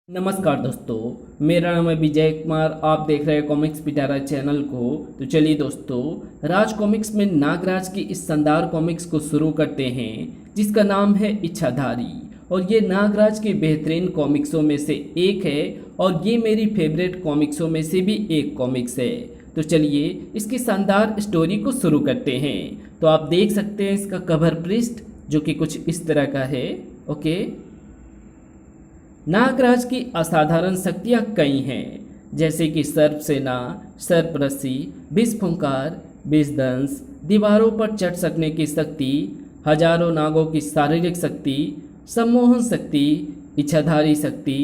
नमस्कार दोस्तों, मेरा नाम है विजय कुमार। आप देख रहे हैं कॉमिक्स पिटारा चैनल को। तो चलिए दोस्तों, राज कॉमिक्स में नागराज की इस शानदार कॉमिक्स को शुरू करते हैं, जिसका नाम है इच्छाधारी। और ये नागराज के बेहतरीन कॉमिक्सों में से एक है और ये मेरी फेवरेट कॉमिक्सों में से भी एक कॉमिक्स है। तो चलिए इसकी शानदार स्टोरी को शुरू करते हैं। तो आप देख सकते हैं इसका कवर पृष्ठ, जो कि कुछ इस तरह का है। ओके, नागराज की असाधारण शक्तियाँ कई हैं, जैसे कि सर्प सेना, सर्प रस्सी, विष फुंकार, विषदंश, दीवारों पर चढ़ सकने की शक्ति, हजारों नागों की शारीरिक शक्ति, सम्मोहन शक्ति, इच्छाधारी शक्ति।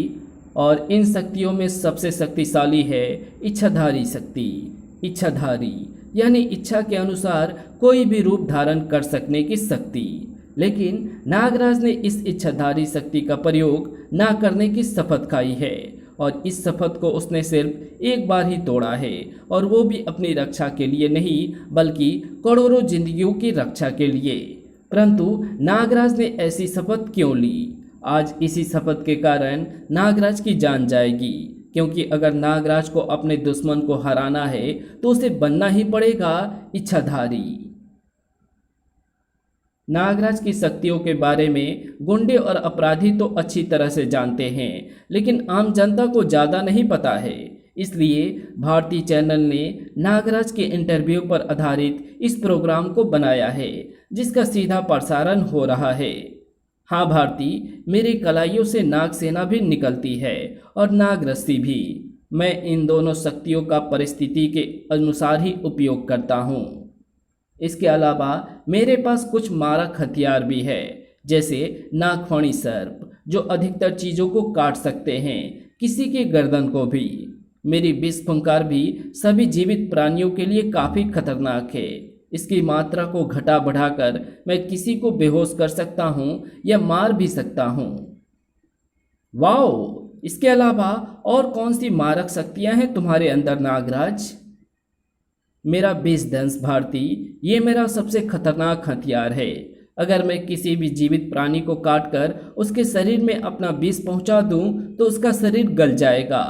और इन शक्तियों में सबसे शक्तिशाली है इच्छाधारी शक्ति। इच्छाधारी यानी इच्छा के अनुसार कोई भी रूप धारण कर सकने की शक्ति। लेकिन नागराज ने इस इच्छाधारी शक्ति का प्रयोग ना करने की शपथ खाई है, और इस शपथ को उसने सिर्फ एक बार ही तोड़ा है, और वो भी अपनी रक्षा के लिए नहीं, बल्कि करोड़ों जिंदगियों की रक्षा के लिए। परंतु नागराज ने ऐसी शपथ क्यों ली? आज इसी शपथ के कारण नागराज की जान जाएगी, क्योंकि अगर नागराज को अपने दुश्मन को हराना है तो उसे बनना ही पड़ेगा इच्छाधारी। नागराज की शक्तियों के बारे में गुंडे और अपराधी तो अच्छी तरह से जानते हैं, लेकिन आम जनता को ज़्यादा नहीं पता है। इसलिए भारती चैनल ने नागराज के इंटरव्यू पर आधारित इस प्रोग्राम को बनाया है, जिसका सीधा प्रसारण हो रहा है। हाँ भारती, मेरी कलाइयों से नाग सेना भी निकलती है और नाग रस्सी भी। मैं इन दोनों शक्तियों का परिस्थिति के अनुसार ही उपयोग करता हूँ। इसके अलावा मेरे पास कुछ मारक हथियार भी है, जैसे नागफणी सर्प, जो अधिकतर चीज़ों को काट सकते हैं, किसी की गर्दन को भी। मेरी विष फुंकार भी सभी जीवित प्राणियों के लिए काफ़ी खतरनाक है। इसकी मात्रा को घटा बढ़ाकर मैं किसी को बेहोश कर सकता हूँ या मार भी सकता हूँ। वाओ! इसके अलावा और कौन सी मारक शक्तियाँ हैं तुम्हारे अंदर नागराज? मेरा विषदंश भारती, ये मेरा सबसे खतरनाक हथियार है। अगर मैं किसी भी जीवित प्राणी को काटकर उसके शरीर में अपना विष पहुंचा दूं तो उसका शरीर गल जाएगा।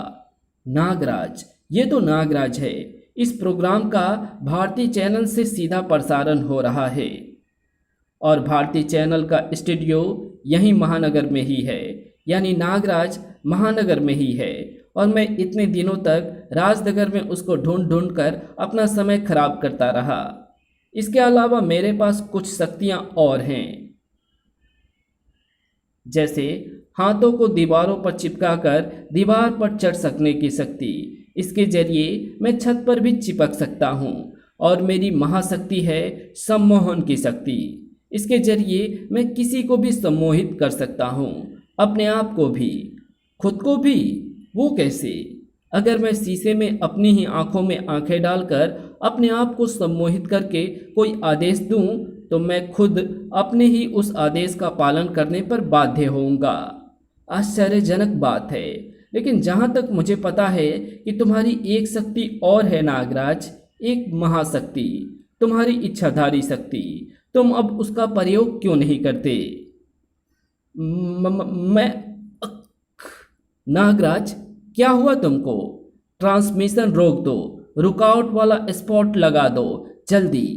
नागराज, ये तो नागराज है। इस प्रोग्राम का भारती चैनल से सीधा प्रसारण हो रहा है, और भारती चैनल का स्टूडियो यहीं महानगर में ही है, यानी नागराज महानगर में ही है। और मैं इतने दिनों तक राजनगर में उसको ढूंढ ढूंढ कर अपना समय खराब करता रहा। इसके अलावा मेरे पास कुछ शक्तियां और हैं, जैसे हाथों को दीवारों पर चिपकाकर दीवार पर चढ़ सकने की शक्ति। इसके जरिए मैं छत पर भी चिपक सकता हूँ। और मेरी महाशक्ति है सम्मोहन की शक्ति। इसके जरिए मैं किसी को भी सम्मोहित कर सकता हूँ, अपने आप को भी, खुद को भी। वो कैसे? अगर मैं शीशे में अपनी ही आंखों में आंखें डालकर अपने आप को सम्मोहित करके कोई आदेश दूं, तो मैं खुद अपने ही उस आदेश का पालन करने पर बाध्य होऊंगा। आश्चर्यजनक बात है, लेकिन जहाँ तक मुझे पता है कि तुम्हारी एक शक्ति और है नागराज, एक महाशक्ति, तुम्हारी इच्छाधारी शक्ति। तुम अब उसका प्रयोग क्यों नहीं करते? मैं नागराज, क्या हुआ तुमको? ट्रांसमिशन रोक दो, रुकावट वाला स्पॉट लगा दो जल्दी।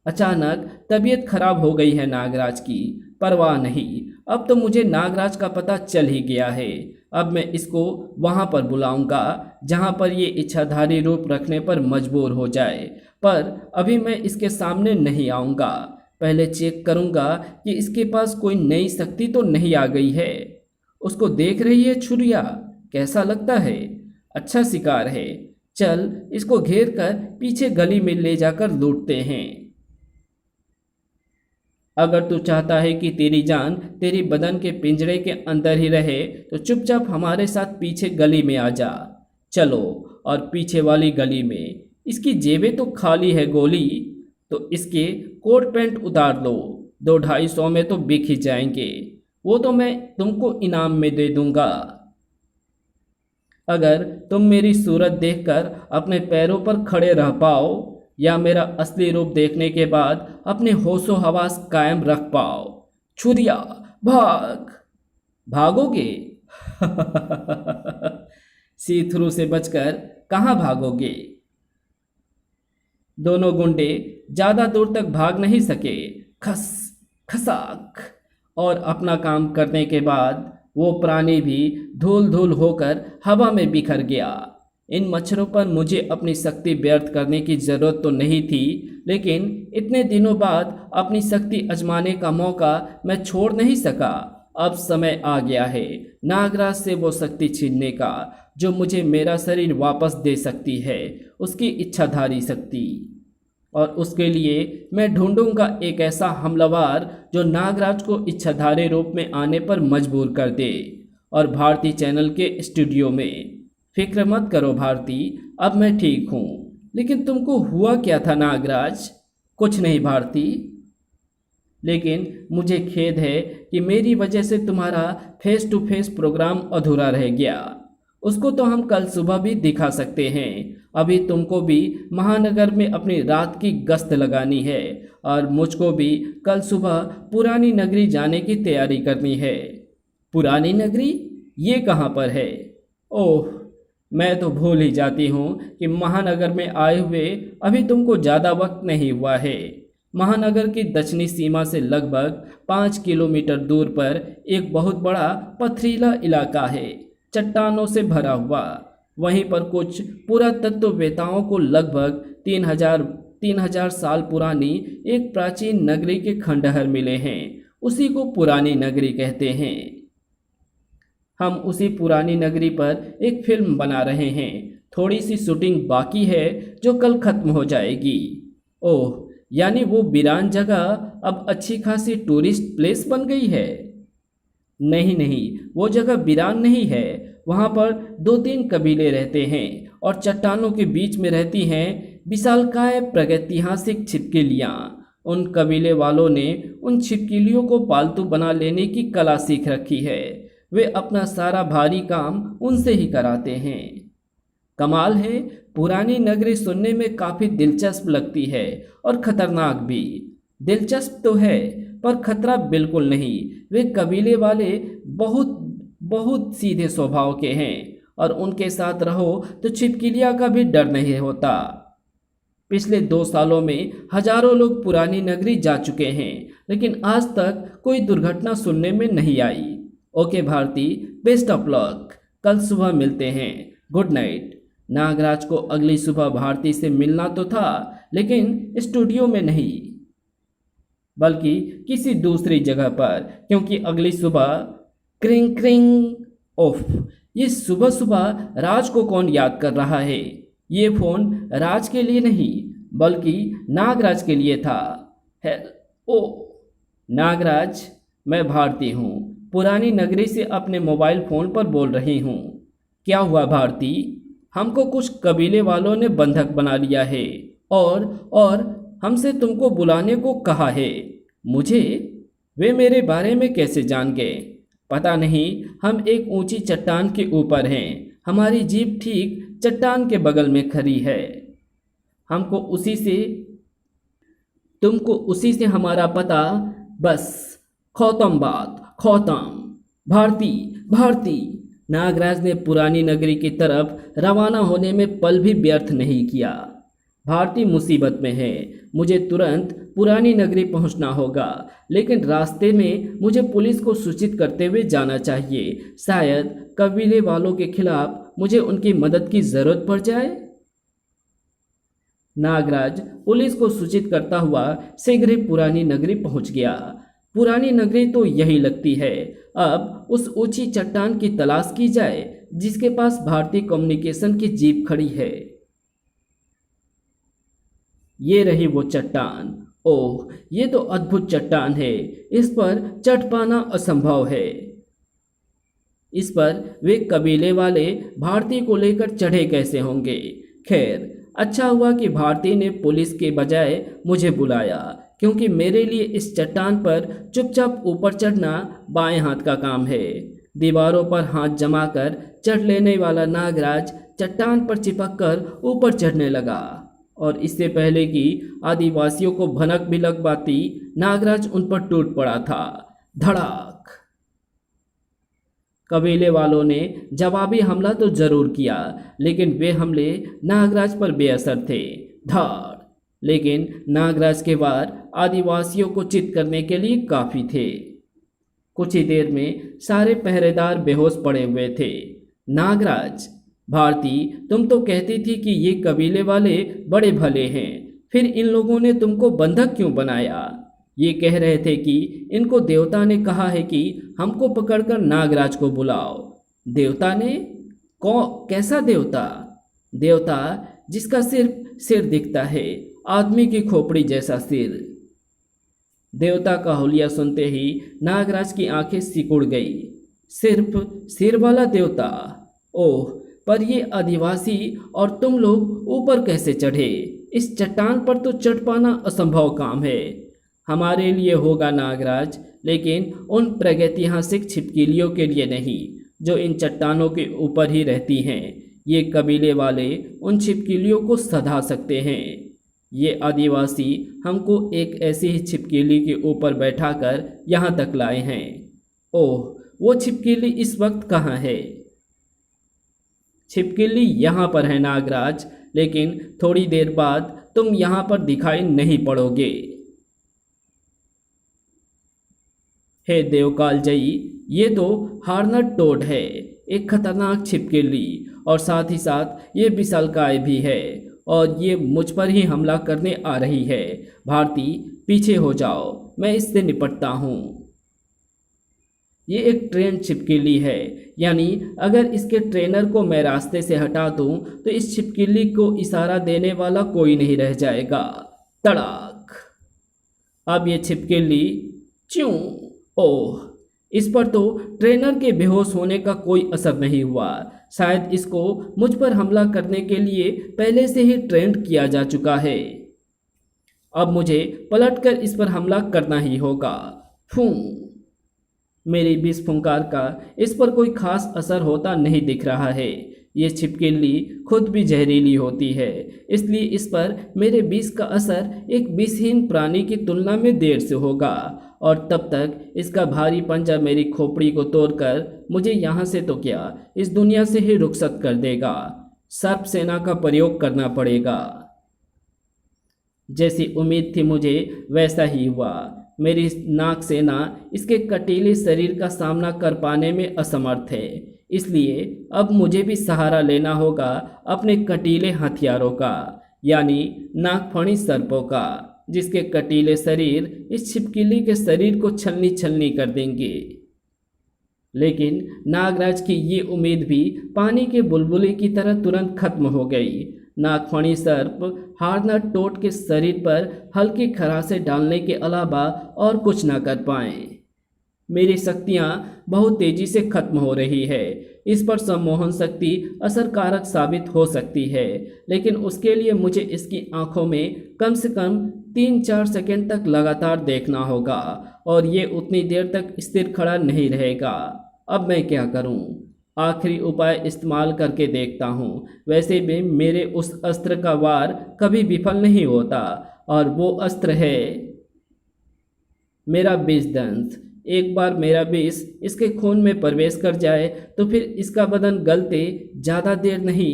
अचानक तबीयत खराब हो गई है नागराज की। परवाह नहीं, अब तो मुझे नागराज का पता चल ही गया है। अब मैं इसको वहां पर बुलाऊंगा जहां पर ये इच्छाधारी रूप रखने पर मजबूर हो जाए। पर अभी मैं इसके सामने नहीं आऊंगा। पहले चेक करूंगा कि इसके पास कोई नई शक्ति तो नहीं आ गई है। उसको देख रही है छुरिया, कैसा लगता है? अच्छा शिकार है। चल, इसको घेर कर पीछे गली में ले जाकर लूटते हैं। अगर तू चाहता है कि तेरी जान तेरी बदन के पिंजरे के अंदर ही रहे, तो चुपचाप हमारे साथ पीछे गली में आ जा। चलो, और पीछे वाली गली में। इसकी जेबें तो खाली है गोली, तो इसके कोट पैंट उतार लो। 200-250 में तो बिक ही जाएंगे। वो तो मैं तुमको इनाम में दे दूंगा। अगर तुम मेरी सूरत देखकर अपने पैरों पर खड़े रह पाओ, या मेरा असली रूप देखने के बाद अपने होशो हवास कायम रख पाओ। छुरिया, भाग! भागोगे? सी थ्रू से बचकर कहाँ भागोगे? दोनों गुंडे ज्यादा दूर तक भाग नहीं सके। खस खसाक, और अपना काम करने के बाद वो प्राणी भी धूल धूल होकर हवा में बिखर गया। इन मच्छरों पर मुझे अपनी शक्ति व्यर्थ करने की जरूरत तो नहीं थी, लेकिन इतने दिनों बाद अपनी शक्ति आजमाने का मौका मैं छोड़ नहीं सका। अब समय आ गया है नागराज से वो शक्ति छीनने का जो मुझे मेरा शरीर वापस दे सकती है, उसकी इच्छाधारी शक्ति। और उसके लिए मैं ढूंढूंगा एक ऐसा हमलावर जो नागराज को इच्छाधारी रूप में आने पर मजबूर कर दे। और भारती चैनल के स्टूडियो में, फिक्र मत करो भारती, अब मैं ठीक हूँ। लेकिन तुमको हुआ क्या था नागराज? कुछ नहीं भारती, लेकिन मुझे खेद है कि मेरी वजह से तुम्हारा फेस टू फेस प्रोग्राम अधूरा रह गया। उसको तो हम कल सुबह भी दिखा सकते हैं। अभी तुमको भी महानगर में अपनी रात की गश्त लगानी है और मुझको भी कल सुबह पुरानी नगरी जाने की तैयारी करनी है। पुरानी नगरी? ये कहाँ पर है? ओह, मैं तो भूल ही जाती हूँ कि महानगर में आए हुए अभी तुमको ज़्यादा वक्त नहीं हुआ है। महानगर की दक्षिणी सीमा से लगभग 5 किलोमीटर दूर पर एक बहुत बड़ा पथरीला इलाका है, चट्टानों से भरा हुआ। वहीं पर कुछ पुरातत्ववेताओं को लगभग 3000 साल पुरानी एक प्राचीन नगरी के खंडहर मिले हैं। उसी को पुरानी नगरी कहते हैं। हम उसी पुरानी नगरी पर एक फिल्म बना रहे हैं। थोड़ी सी शूटिंग बाकी है जो कल खत्म हो जाएगी। ओह, यानी वो वीरान जगह अब अच्छी खासी टूरिस्ट प्लेस बन गई है? नहीं नहीं, वो जगह वीरान नहीं है। वहाँ पर 2-3 कबीले रहते हैं और चट्टानों के बीच में रहती हैं विशालकाय प्रागैतिहासिक छिपकलियाँ। उन कबीले वालों ने उन छिपकलियों को पालतू बना लेने की कला सीख रखी है। वे अपना सारा भारी काम उनसे ही कराते हैं। कमाल है, पुरानी नगरी सुनने में काफ़ी दिलचस्प लगती है और ख़तरनाक भी। दिलचस्प तो है पर खतरा बिल्कुल नहीं। वे कबीले वाले बहुत बहुत सीधे स्वभाव के हैं और उनके साथ रहो तो छिपकलियाँ का भी डर नहीं होता। पिछले 2 सालों में हजारों लोग पुरानी नगरी जा चुके हैं, लेकिन आज तक कोई दुर्घटना सुनने में नहीं आई। Okay Bharti, best of luck, कल सुबह मिलते हैं। Good night. नागराज को अगली सुबह भारती से मिलना तो था, लेकिन स्टूडियो में नहीं बल्कि किसी दूसरी जगह पर, क्योंकि अगली सुबह क्रिंग क्रिंग। ओफ, ये सुबह सुबह राज को कौन याद कर रहा है? ये फोन राज के लिए नहीं बल्कि नागराज के लिए था। है ओ नागराज, मैं भारती हूँ, पुरानी नगरी से अपने मोबाइल फ़ोन पर बोल रही हूँ। क्या हुआ भारती? हमको कुछ कबीले वालों ने बंधक बना लिया है और हमसे तुमको बुलाने को कहा है। मुझे? वे मेरे बारे में कैसे जान गए? पता नहीं, हम एक ऊंची चट्टान के ऊपर हैं। हमारी जीप ठीक चट्टान के बगल में खड़ी है। हमको उसी से तुमको उसी से हमारा पता, बस खत्म बात, खत्म। भारती, भारती। नागराज ने पुरानी नगरी की तरफ रवाना होने में पल भी व्यर्थ नहीं किया। भारती मुसीबत में है, मुझे तुरंत पुरानी नगरी पहुंचना होगा, लेकिन रास्ते में मुझे पुलिस को सूचित करते हुए जाना चाहिए। शायद कबीले वालों के खिलाफ मुझे उनकी मदद की जरूरत पड़ जाए। नागराज पुलिस को सूचित करता हुआ शीघ्र ही पुरानी नगरी पहुंच गया। पुरानी नगरी तो यही लगती है। अब उस ऊंची चट्टान की तलाश की जाए जिसके पास भारतीय कम्युनिकेशन की जीप खड़ी है। ये रही वो चट्टान। ओह, ये तो अद्भुत चट्टान है। इस पर चढ़ पाना असंभव है। इस पर वे कबीले वाले भारती को लेकर चढ़े कैसे होंगे? खैर, अच्छा हुआ कि भारती ने पुलिस के बजाय मुझे बुलाया, क्योंकि मेरे लिए इस चट्टान पर चुपचाप ऊपर चढ़ना बाएं हाथ का काम है। दीवारों पर हाथ जमाकर चढ़ लेने वाला नागराज चट्टान पर चिपककर ऊपर चढ़ने लगा, और इससे पहले कि आदिवासियों को भनक भी लग पाती, नागराज उन पर टूट पड़ा था। धड़ाक। कबीले वालों ने जवाबी हमला तो जरूर किया, लेकिन वे हमले नागराज पर बेअसर थे। धाड़! लेकिन नागराज के वार आदिवासियों को चित करने के लिए काफी थे। कुछ ही देर में सारे पहरेदार बेहोश पड़े हुए थे। नागराज, भारती, तुम तो कहती थी कि ये कबीले वाले बड़े भले हैं, फिर इन लोगों ने तुमको बंधक क्यों बनाया? ये कह रहे थे कि इनको देवता ने कहा है कि हमको पकड़कर नागराज को बुलाओ। देवता ने? कैसा देवता? देवता जिसका सिर्फ सिर दिखता है, आदमी की खोपड़ी जैसा सिर। देवता का हुलिया सुनते ही नागराज की आंखें सिकुड़ गई। सिर्फ सिर वाला देवता? ओह, पर ये आदिवासी और तुम लोग ऊपर कैसे चढ़े? इस चट्टान पर तो चढ़ पाना असंभव काम है। हमारे लिए होगा नागराज, लेकिन उन प्रागैतिहासिक छिपकलियों के लिए नहीं जो इन चट्टानों के ऊपर ही रहती हैं। ये कबीले वाले उन छिपकलियों को सधा सकते हैं। ये आदिवासी हमको एक ऐसी ही छिपकली के ऊपर बैठाकर यहाँ तक लाए हैं। ओह, वो छिपकली इस वक्त कहाँ है? छिपकली यहाँ पर है नागराज, लेकिन थोड़ी देर बाद तुम यहाँ पर दिखाई नहीं पड़ोगे। हे देवकालजयी, ये तो हार्नट टोड है, एक खतरनाक छिपकली, और साथ ही साथ ये विशालकाय भी है, और ये मुझ पर ही हमला करने आ रही है। भारती, पीछे हो जाओ, मैं इससे निपटता हूँ। ये एक ट्रेन छिपकली है, यानी अगर इसके ट्रेनर को मैं रास्ते से हटा दूँ तो इस छिपकली को इशारा देने वाला कोई नहीं रह जाएगा। तड़ाक! अब ये छिपकली च्यों! ओह, इस पर तो ट्रेनर के बेहोश होने का कोई असर नहीं हुआ। शायद इसको मुझ पर हमला करने के लिए पहले से ही ट्रेंड किया जा चुका है। अब मुझे पलटकर इस पर हमला करना ही होगा। फूं! मेरी विष फुंकार का इस पर कोई खास असर होता नहीं दिख रहा है। ये छिपकली खुद भी जहरीली होती है, इसलिए इस पर मेरे विष का असर एक विषहीन प्राणी की तुलना में देर से होगा, और तब तक इसका भारी पंजा मेरी खोपड़ी को तोड़कर मुझे यहाँ से तो क्या, इस दुनिया से ही रुखसत कर देगा। सर्प सेना का प्रयोग करना पड़ेगा। जैसी उम्मीद थी मुझे वैसा ही हुआ। मेरी नाग सेना इसके कटीले शरीर का सामना कर पाने में असमर्थ है, इसलिए अब मुझे भी सहारा लेना होगा अपने कटीले हथियारों का, यानी नागफणी सर्पों का, जिसके कटीले शरीर इस छिपकली के शरीर को छलनी छलनी कर देंगे। लेकिन नागराज की ये उम्मीद भी पानी के बुलबुले की तरह तुरंत खत्म हो गई। नागफणी सर्प हार्नट टोड के शरीर पर हल्की खराशे डालने के अलावा और कुछ न कर पाए। मेरी शक्तियाँ बहुत तेजी से खत्म हो रही है। इस पर सम्मोहन शक्ति असरकारक साबित हो सकती है, लेकिन उसके लिए मुझे इसकी आंखों में कम से कम 3-4 सेकंड तक लगातार देखना होगा, और ये उतनी देर तक स्थिर खड़ा नहीं रहेगा। अब मैं क्या करूं? आखिरी उपाय इस्तेमाल करके देखता हूँ। वैसे भी मेरे उस अस्त्र का वार कभी विफल नहीं होता, और वो अस्त्र है मेरा विष दंश। एक बार मेरा विष इसके खून में प्रवेश कर जाए तो फिर इसका बदन गलते ज़्यादा देर नहीं।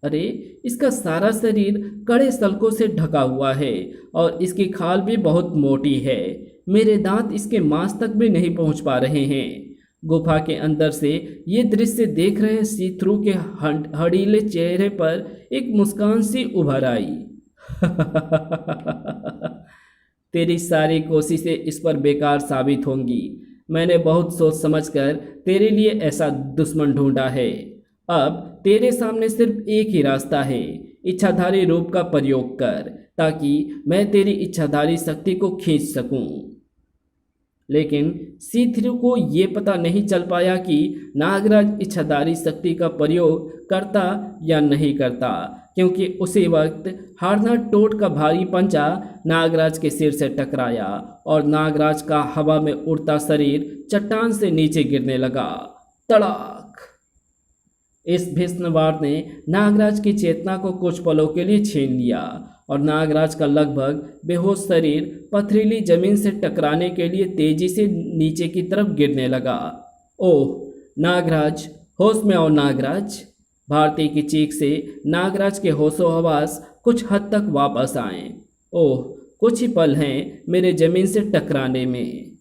अरे, इसका सारा शरीर कड़े सल्कों से ढका हुआ है, और इसकी खाल भी बहुत मोटी है। मेरे दांत इसके मांस तक भी नहीं पहुंच पा रहे हैं। गुफा के अंदर से ये दृश्य देख रहे सी थ्रू के हड़ीले चेहरे पर एक मुस्कान सी उभर आई। तेरी सारी कोशिशें इस पर बेकार साबित होंगी। मैंने बहुत सोच समझकर तेरे लिए ऐसा दुश्मन ढूंढा है। अब तेरे सामने सिर्फ एक ही रास्ता है, इच्छाधारी रूप का प्रयोग कर, ताकि मैं तेरी इच्छाधारी शक्ति को खींच सकूं। लेकिन सी3 को ये पता नहीं चल पाया कि नागराज इच्छाधारी शक्ति का प्रयोग करता या नहीं करता, क्योंकि उसी वक्त हार्नट टोड का भारी पंजा नागराज के सिर से टकराया, और नागराज का हवा में उड़ता शरीर चट्टान से नीचे गिरने लगा। तड़ाक! इस भीषण वार ने नागराज की चेतना को कुछ पलों के लिए छीन लिया, और नागराज का लगभग बेहोश शरीर पथरीली जमीन से टकराने के लिए तेजी से नीचे की तरफ गिरने लगा। ओह! नागराज, होश में आओ नागराज। भारती की चीख से नागराज के होशो हवास कुछ हद तक वापस आए। ओह, कुछ ही पल हैं मेरे जमीन से टकराने में,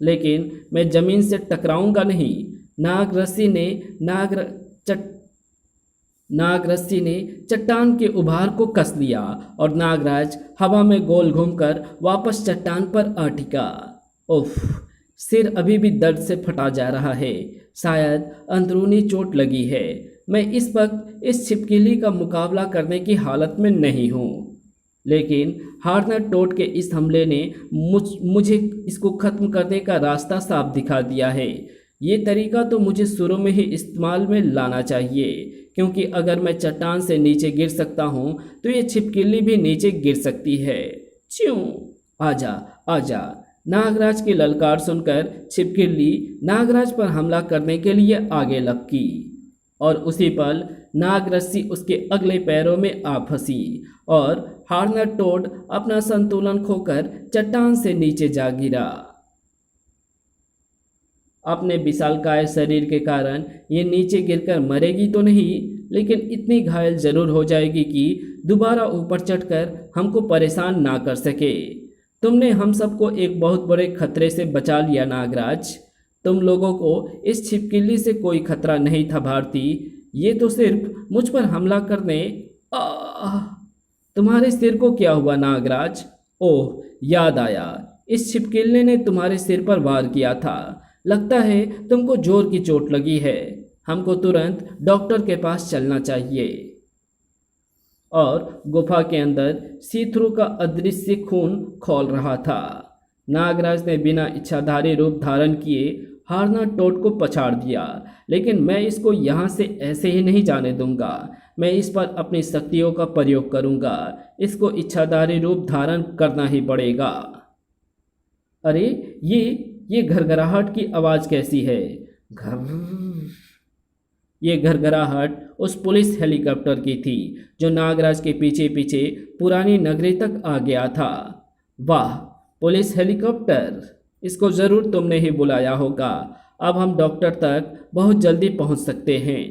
लेकिन मैं जमीन से टकराऊंगा नहीं। नाग रस्सी ने नाग चट नाग रस्सी ने चट्टान के उभार को कस लिया और नागराज हवा में गोल घूमकर वापस चट्टान पर आ टिका। उफ, सिर अभी भी दर्द से फटा जा रहा है। शायद अंदरूनी चोट लगी है। मैं इस वक्त इस छिपकली का मुकाबला करने की हालत में नहीं हूँ, लेकिन हारना टोट के इस हमले ने मुझे इसको ख़त्म करने का रास्ता साफ दिखा दिया है। ये तरीका तो मुझे शुरू में ही इस्तेमाल में लाना चाहिए, क्योंकि अगर मैं चट्टान से नीचे गिर सकता हूँ तो ये छिपकली भी नीचे गिर सकती है। च्यों, आजा आजा। नागराज की ललकार सुनकर छिपकली नागराज पर हमला करने के लिए आगे लपकी और उसी पल नाग रस्सी उसके अगले पैरों में आ फंसी और हारना टोड अपना संतुलन खोकर चट्टान से नीचे जा गिरा। अपने विशालकाय शरीर के कारण ये नीचे गिरकर मरेगी तो नहीं, लेकिन इतनी घायल जरूर हो जाएगी कि दोबारा ऊपर चढ़कर हमको परेशान ना कर सके। तुमने हम सबको एक बहुत बड़े खतरे से बचा लिया नागराज। तुम लोगों को इस छिपकली से कोई खतरा नहीं था भारती। ये तो सिर्फ मुझ पर हमला करने। आह! तुम्हारे सिर को क्या हुआ नागराज? ओह, याद आया, इस छिपकली ने तुम्हारे सिर पर वार किया था। लगता है तुमको जोर की चोट लगी है। हमको तुरंत डॉक्टर के पास चलना चाहिए। और गुफा के अंदर सीथरू का अदृश्य खून खौल रहा था। नागराज ने बिना इच्छाधारी रूप धारण किए हारना टोट को पछाड़ दिया, लेकिन मैं इसको यहाँ से ऐसे ही नहीं जाने दूंगा। मैं इस पर अपनी शक्तियों का प्रयोग करूंगा। इसको इच्छाधारी रूप धारण करना ही पड़ेगा। अरे ये घरघराहट की आवाज़ कैसी है? घर ये घरघराहट उस पुलिस हेलीकॉप्टर की थी जो नागराज के पीछे पीछे पुरानी नगरी तक आ गया था। वाह, पुलिस हेलीकॉप्टर, इसको ज़रूर तुमने ही बुलाया होगा। अब हम डॉक्टर तक बहुत जल्दी पहुंच सकते हैं।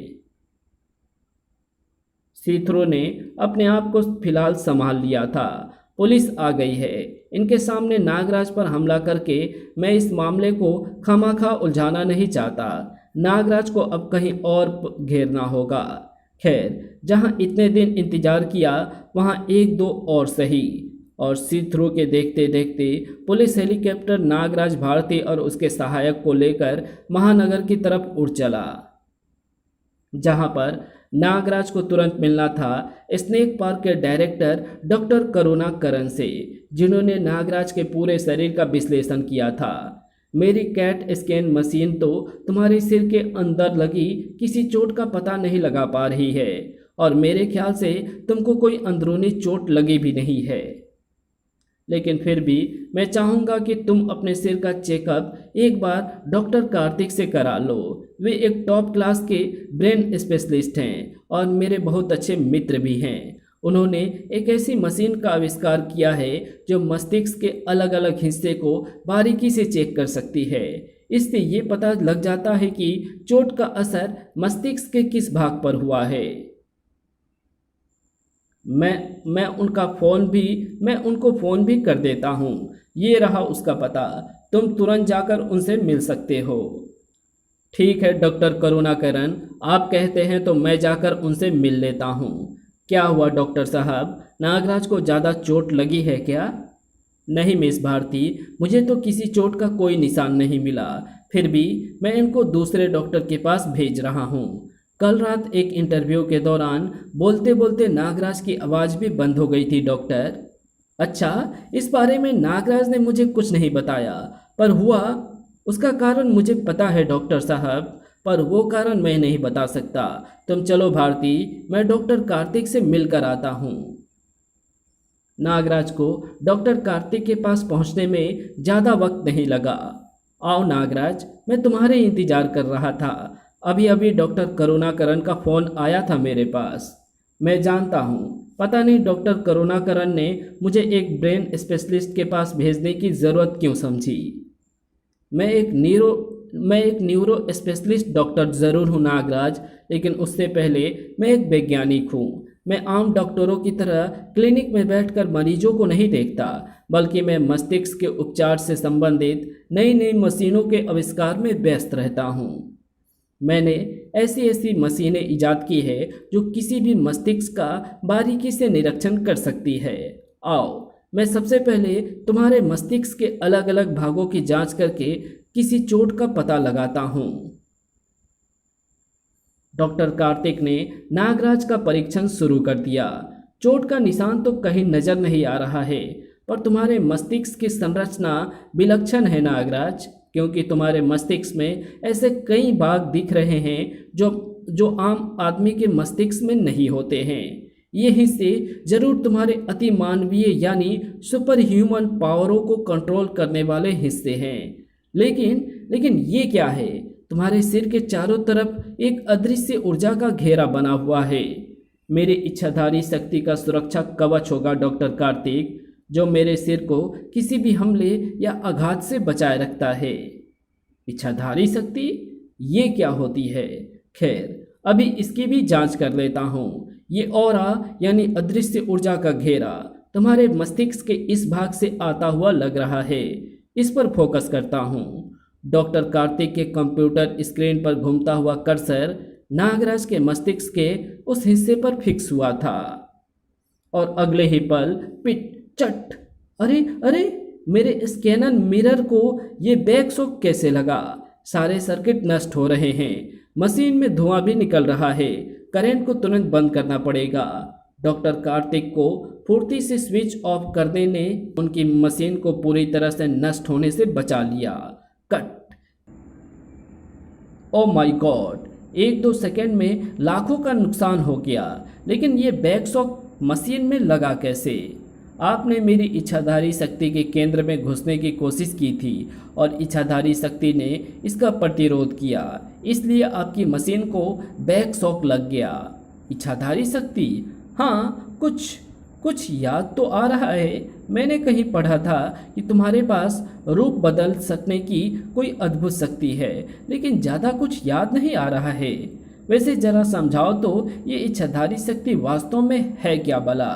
सीथरो ने अपने आप को फिलहाल संभाल लिया था। पुलिस आ गई है। इनके सामने नागराज पर हमला करके मैं इस मामले को खामखा उलझाना नहीं चाहता। नागराज को अब कहीं और घेरना होगा। खैर, जहां इतने दिन इंतजार किया वहां एक दो और सही। और सीथरू के देखते देखते पुलिस हेलीकॉप्टर नागराज, भारती और उसके सहायक को लेकर महानगर की तरफ उड़ चला, जहां पर नागराज को तुरंत मिलना था स्नेक पार्क के डायरेक्टर डॉक्टर करुणाकरन से, जिन्होंने नागराज के पूरे शरीर का विश्लेषण किया था। मेरी कैट स्कैन मशीन तो तुम्हारे सिर के अंदर लगी किसी चोट का पता नहीं लगा पा रही है, और मेरे ख्याल से तुमको कोई अंदरूनी चोट लगी भी नहीं है। लेकिन फिर भी मैं चाहूँगा कि तुम अपने सिर का चेकअप एक बार डॉक्टर कार्तिक से करा लो। वे एक टॉप क्लास के ब्रेन स्पेशलिस्ट हैं और मेरे बहुत अच्छे मित्र भी हैं। उन्होंने एक ऐसी मशीन का आविष्कार किया है जो मस्तिष्क के अलग अलग हिस्से को बारीकी से चेक कर सकती है। इससे ये पता लग जाता है कि चोट का असर मस्तिष्क के किस भाग पर हुआ है। मैं उनको फ़ोन भी कर देता हूँ। ये रहा उसका पता। तुम तुरंत जाकर उनसे मिल सकते हो। ठीक है डॉक्टर करुणाकरन, आप कहते हैं तो मैं जाकर उनसे मिल लेता हूँ। क्या हुआ डॉक्टर साहब, नागराज को ज़्यादा चोट लगी है क्या? नहीं मिस भारती, मुझे तो किसी चोट का कोई निशान नहीं मिला। फिर भी मैं इनको दूसरे डॉक्टर के पास भेज रहा हूँ। कल रात एक इंटरव्यू के दौरान बोलते बोलते नागराज की आवाज़ भी बंद हो गई थी डॉक्टर। अच्छा, इस बारे में नागराज ने मुझे कुछ नहीं बताया, पर हुआ उसका कारण मुझे पता है डॉक्टर साहब, पर वो कारण मैं नहीं बता सकता। तुम चलो भारती, मैं डॉक्टर कार्तिक से मिलकर आता हूँ। नागराज को डॉक्टर कार्तिक के पास पहुँचने में ज़्यादा वक्त नहीं लगा। आओ नागराज, मैं तुम्हारे इंतज़ार कर रहा था। अभी अभी डॉक्टर करुणाकरन का फ़ोन आया था मेरे पास। मैं जानता हूँ, पता नहीं डॉक्टर करुणाकरन ने मुझे एक ब्रेन स्पेशलिस्ट के पास भेजने की ज़रूरत क्यों समझी। मैं एक मैं एक न्यूरो स्पेशलिस्ट डॉक्टर ज़रूर हूँ नागराज, लेकिन उससे पहले मैं एक वैज्ञानिक हूँ। मैं आम डॉक्टरों की तरह क्लिनिक में बैठकर मरीजों को नहीं देखता, बल्कि मैं मस्तिष्क के उपचार से संबंधित नई नई मशीनों के आविष्कार में व्यस्त रहता हूँ। मैंने ऐसी ऐसी मशीनें इजाद की है जो किसी भी मस्तिष्क का बारीकी से निरीक्षण कर सकती है। आओ, मैं सबसे पहले तुम्हारे मस्तिष्क के अलग अलग भागों की जांच करके किसी चोट का पता लगाता हूँ। डॉक्टर कार्तिक ने नागराज का परीक्षण शुरू कर दिया। चोट का निशान तो कहीं नजर नहीं आ रहा है, पर तुम्हारे मस्तिष्क की संरचना विलक्षण है नागराज, क्योंकि तुम्हारे मस्तिष्क में ऐसे कई भाग दिख रहे हैं जो जो आम आदमी के मस्तिष्क में नहीं होते हैं। ये हिस्से जरूर तुम्हारे अति मानवीय यानी सुपर ह्यूमन पावरों को कंट्रोल करने वाले हिस्से हैं। लेकिन लेकिन ये क्या है? तुम्हारे सिर के चारों तरफ एक अदृश्य ऊर्जा का घेरा बना हुआ है। मेरी इच्छाधारी शक्ति का सुरक्षा कवच होगा डॉक्टर कार्तिक, जो मेरे सिर को किसी भी हमले या आघात से बचाए रखता है। इच्छाधारी शक्ति, ये क्या होती है? खैर, अभी इसकी भी जांच कर लेता हूँ। ये ऑरा यानी अदृश्य ऊर्जा का घेरा तुम्हारे मस्तिष्क के इस भाग से आता हुआ लग रहा है। इस पर फोकस करता हूँ। डॉक्टर कार्तिक के कंप्यूटर स्क्रीन पर घूमता हुआ कर्सर नागराज के मस्तिष्क के उस हिस्से पर फिक्स हुआ था और अगले ही पल पिट चट, अरे अरे, मेरे स्कैनर मिरर को ये बैक शॉक कैसे लगा? सारे सर्किट नष्ट हो रहे हैं। मशीन में धुआं भी निकल रहा है। करंट को तुरंत बंद करना पड़ेगा। डॉक्टर कार्तिक को फुर्ती से स्विच ऑफ करने ने उनकी मशीन को पूरी तरह से नष्ट होने से बचा लिया। Cut. Oh my God, 1-2 second में लाखों का नुकसान हो गया। लेकिन ये बैक शॉक मशीन में लगा कैसे? आपने मेरी इच्छाधारी शक्ति के केंद्र में घुसने की कोशिश की थी और इच्छाधारी शक्ति ने इसका प्रतिरोध किया, इसलिए आपकी मशीन को बैक शॉक लग गया। इच्छाधारी शक्ति? हाँ, कुछ याद तो आ रहा है। मैंने कहीं पढ़ा था कि तुम्हारे पास रूप बदल सकने की कोई अद्भुत शक्ति है, लेकिन ज़्यादा कुछ याद नहीं आ रहा है। वैसे जरा समझाओ तो, ये इच्छाधारी शक्ति वास्तव में है क्या भला?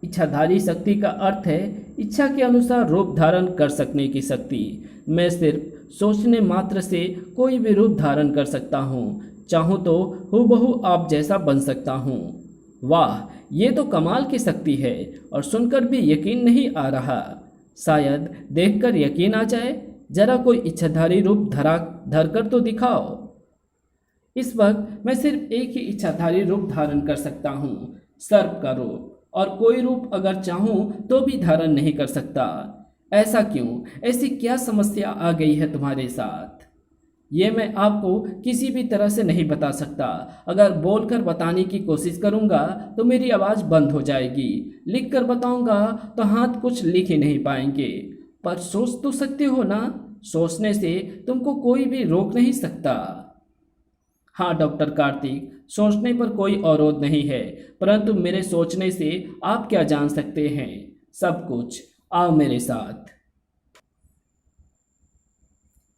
इच्छाधारी शक्ति का अर्थ है इच्छा के अनुसार रूप धारण कर सकने की शक्ति। मैं सिर्फ सोचने मात्र से कोई भी रूप धारण कर सकता हूँ। चाहूँ तो हूबहू आप जैसा बन सकता हूँ। वाह, ये तो कमाल की शक्ति है और सुनकर भी यकीन नहीं आ रहा। शायद देखकर यकीन आ जाए। जरा कोई इच्छाधारी रूप धरकर तो दिखाओ। इस वक्त मैं सिर्फ एक ही इच्छाधारी रूप धारण कर सकता हूँ, सर्प का रूप, और कोई रूप अगर चाहूँ तो भी धारण नहीं कर सकता। ऐसा क्यों? ऐसी क्या समस्या आ गई है तुम्हारे साथ? ये मैं आपको किसी भी तरह से नहीं बता सकता। अगर बोलकर बताने की कोशिश करूँगा तो मेरी आवाज़ बंद हो जाएगी। लिख कर बताऊँगा तो हाथ कुछ लिख ही नहीं पाएंगे। पर सोच तो सकते हो ना? सोचने से तुमको कोई भी रोक नहीं सकता। हाँ डॉक्टर कार्तिक, सोचने पर कोई अवरोध नहीं है, परंतु मेरे सोचने से आप क्या जान सकते हैं? सब कुछ। आओ मेरे साथ।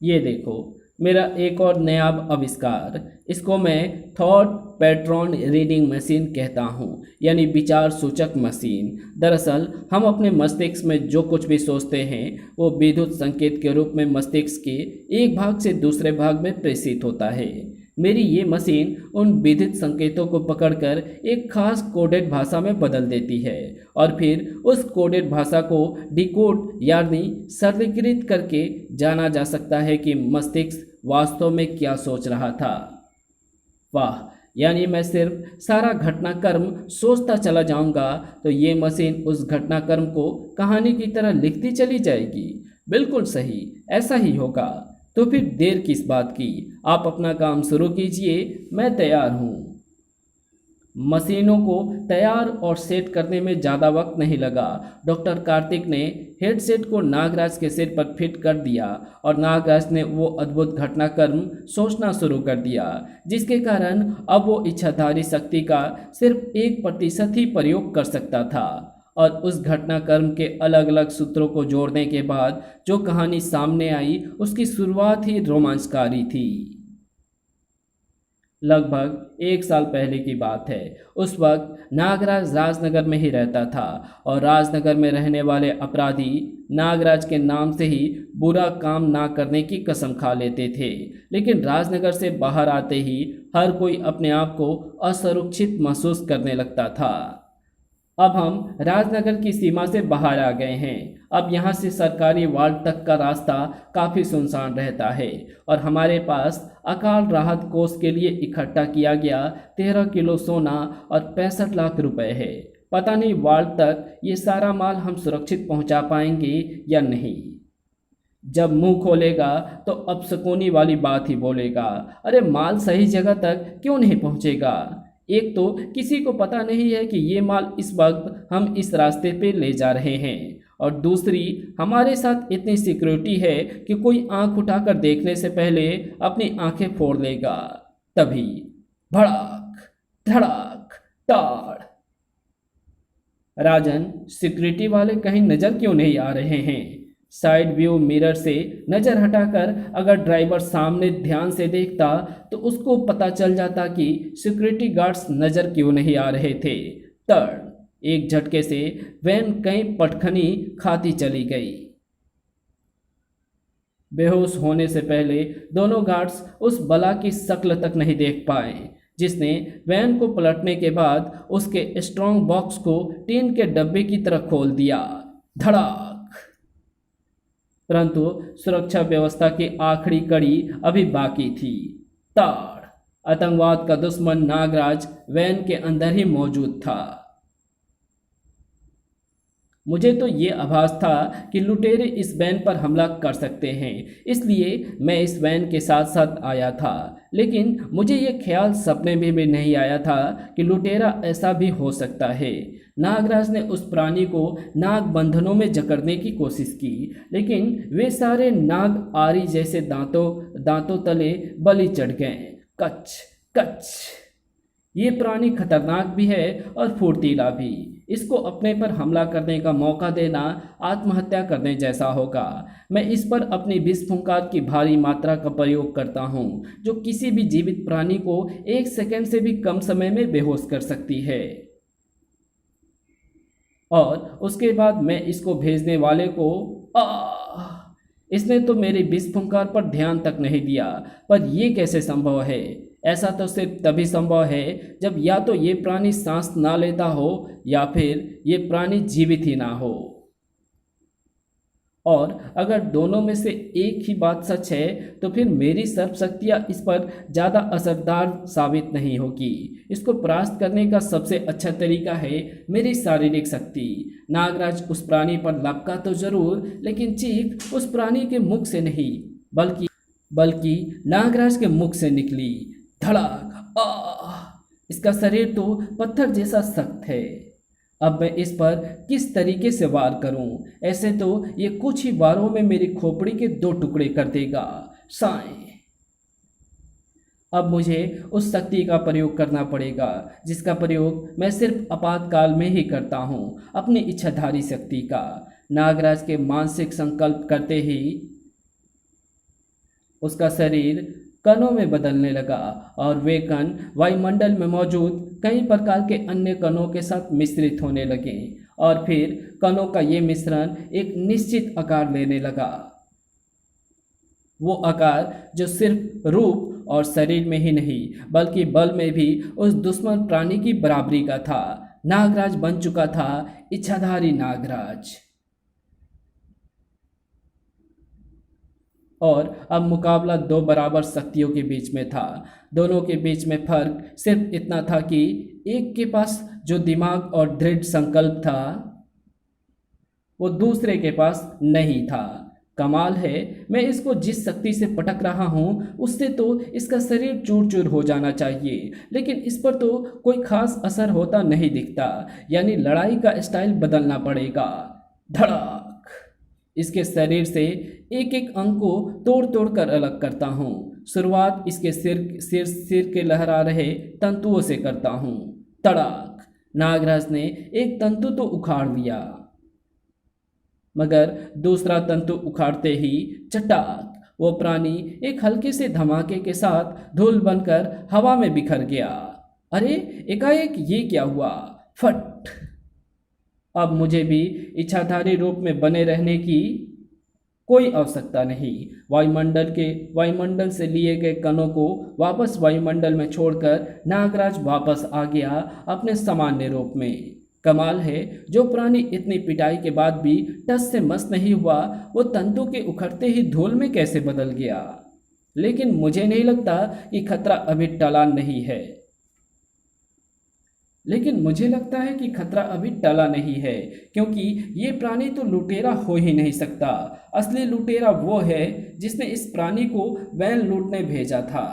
ये देखो मेरा एक और नया आविष्कार। इसको मैं थॉट पैटर्न रीडिंग मशीन कहता हूँ, यानी विचार सूचक मशीन। दरअसल हम अपने मस्तिष्क में जो कुछ भी सोचते हैं वो विद्युत संकेत के रूप में मस्तिष्क के एक भाग से दूसरे भाग में प्रेषित होता है। मेरी ये मशीन उन विद्युत संकेतों को पकड़कर एक खास कोडेड भाषा में बदल देती है और फिर उस कोडेड भाषा को डिकोड यानी सरलीकृत करके जाना जा सकता है कि मस्तिष्क वास्तव में क्या सोच रहा था। वाह, यानी मैं सिर्फ सारा घटनाक्रम सोचता चला जाऊंगा तो ये मशीन उस घटनाक्रम को कहानी की तरह लिखती चली जाएगी। बिल्कुल सही, ऐसा ही होगा। तो फिर देर किस बात की? आप अपना काम शुरू कीजिए, मैं तैयार हूँ। मशीनों को तैयार और सेट करने में ज़्यादा वक्त नहीं लगा। डॉक्टर कार्तिक ने हेडसेट को नागराज के सिर पर फिट कर दिया और नागराज ने वो अद्भुत घटनाक्रम सोचना शुरू कर दिया, जिसके कारण अब वो इच्छाधारी शक्ति का सिर्फ 1% ही प्रयोग कर सकता था। और उस घटनाक्रम के अलग अलग सूत्रों को जोड़ने के बाद जो कहानी सामने आई उसकी शुरुआत ही रोमांचकारी थी। लगभग 1 साल पहले की बात है। उस वक्त नागराज राजनगर में ही रहता था और राजनगर में रहने वाले अपराधी नागराज के नाम से ही बुरा काम ना करने की कसम खा लेते थे। लेकिन राजनगर से बाहर आते ही हर कोई अपने आप को असुरक्षित महसूस करने लगता था। अब हम राजनगर की सीमा से बाहर आ गए हैं। अब यहाँ से सरकारी वार्ड तक का रास्ता काफ़ी सुनसान रहता है और हमारे पास अकाल राहत कोष के लिए इकट्ठा किया गया 13 किलो सोना और 65 लाख रुपए है। पता नहीं वार्ड तक ये सारा माल हम सुरक्षित पहुँचा पाएंगे या नहीं। जब मुंह खोलेगा तो अपशकुनी वाली बात ही बोलेगा। अरे माल सही जगह तक क्यों नहीं पहुँचेगा? एक तो किसी को पता नहीं है कि ये माल इस वक्त हम इस रास्ते पे ले जा रहे हैं और दूसरी हमारे साथ इतनी सिक्योरिटी है कि कोई आंख उठाकर देखने से पहले अपनी आंखें फोड़ लेगा। तभी भड़ाक धड़ाक ताड़। राजन, सिक्योरिटी वाले कहीं नजर क्यों नहीं आ रहे हैं? साइड व्यू मिरर से नज़र हटाकर अगर ड्राइवर सामने ध्यान से देखता तो उसको पता चल जाता कि सिक्योरिटी गार्ड्स नज़र क्यों नहीं आ रहे थे। तड़ एक झटके से वैन कहीं पटखनी खाती चली गई। बेहोश होने से पहले दोनों गार्ड्स उस बला की शक्ल तक नहीं देख पाए जिसने वैन को पलटने के बाद उसके स्ट्रॉन्ग बॉक्स को टीन के डब्बे की तरह खोल दिया। धड़ाक। परंतु सुरक्षा व्यवस्था की आखिरी कड़ी अभी बाकी थी। ताड़। आतंकवाद का दुश्मन नागराज वैन के अंदर ही मौजूद था। मुझे तो ये आभास था कि लुटेरे इस वैन पर हमला कर सकते हैं, इसलिए मैं इस वैन के साथ साथ आया था। लेकिन मुझे ये ख्याल सपने में भी नहीं आया था कि लुटेरा ऐसा भी हो सकता है। नागराज ने उस प्राणी को नाग बंधनों में जकड़ने की कोशिश की, लेकिन वे सारे नाग आरी जैसे दांतों तले बलि चढ़ गए। कच कच। ये प्राणी खतरनाक भी है और फुर्तीला भी। इसको अपने पर हमला करने का मौका देना आत्महत्या करने जैसा होगा। मैं इस पर अपनी विष फुंकार की भारी मात्रा का प्रयोग करता हूँ जो किसी भी जीवित प्राणी को 1 सेकंड से भी कम समय में बेहोश कर सकती है। और उसके बाद मैं इसको भेजने वाले को इसने तो मेरी विष फुंकार पर ध्यान तक नहीं दिया। पर यह कैसे संभव है? ऐसा तो सिर्फ तभी संभव है जब या तो ये प्राणी सांस ना लेता हो या फिर ये प्राणी जीवित ही ना हो। और अगर दोनों में से एक ही बात सच है तो फिर मेरी सर्प शक्तियाँ इस पर ज़्यादा असरदार साबित नहीं होगी। इसको परास्त करने का सबसे अच्छा तरीका है मेरी शारीरिक शक्ति। नागराज उस प्राणी पर लपका तो जरूर, लेकिन चीख उस प्राणी के मुख से नहीं बल्कि नागराज के मुख से निकली। धड़ाक। इसका शरीर तो पत्थर जैसा सख्त है। अब मैं इस पर किस तरीके से वार करूं? ऐसे तो ये कुछ ही वारों में मेरी खोपड़ी के 2 टुकड़े कर देगा। साएं। अब मुझे उस शक्ति का प्रयोग करना पड़ेगा जिसका प्रयोग मैं सिर्फ आपातकाल में ही करता हूं, अपनी इच्छाधारी शक्ति का। नागराज के मानसिक संकल्प करते ही उसका शरीर कणों में बदलने लगा और वे कण वायुमंडल में मौजूद कई प्रकार के अन्य कणों के साथ मिश्रित होने लगे और फिर कणों का ये मिश्रण एक निश्चित आकार लेने लगा। वो आकार जो सिर्फ रूप और शरीर में ही नहीं बल्कि बल में भी उस दुश्मन प्राणी की बराबरी का था। नागराज बन चुका था इच्छाधारी नागराज। और अब मुकाबला 2 बराबर शक्तियों के बीच में था। दोनों के बीच में फर्क सिर्फ इतना था कि एक के पास जो दिमाग और दृढ़ संकल्प था वो दूसरे के पास नहीं था। कमाल है, मैं इसको जिस शक्ति से पटक रहा हूँ उससे तो इसका शरीर चूर चूर हो जाना चाहिए, लेकिन इस पर तो कोई खास असर होता नहीं दिखता। यानी लड़ाई का स्टाइल बदलना पड़ेगा। धड़ाक। इसके शरीर से एक एक अंग को तोड़ तोड़ कर अलग करता हूँ। शुरुआत इसके सिर के लहरा रहे तंतुओं से करता हूँ। तड़ाक। नागराज ने एक तंतु तो उखाड़ लिया, मगर दूसरा तंतु उखाड़ते ही चटाक वो प्राणी एक हल्के से धमाके के साथ धूल बनकर हवा में बिखर गया। अरे एकाएक ये क्या हुआ? फट! अब मुझे भी इच्छाधारी रूप में बने रहने की कोई आवश्यकता नहीं। वायुमंडल से लिए गए कणों को वापस वायुमंडल में छोड़कर नागराज वापस आ गया अपने सामान्य रूप में। कमाल है, जो प्राणी इतनी पिटाई के बाद भी टस से मस नहीं हुआ, वो तंतु के उखड़ते ही धूल में कैसे बदल गया। लेकिन मुझे नहीं लगता कि खतरा अभी टला नहीं है। लेकिन मुझे लगता है कि खतरा अभी टला नहीं है, क्योंकि ये प्राणी तो लुटेरा हो ही नहीं सकता। असली लुटेरा वो है जिसने इस प्राणी को वैन लूटने भेजा था,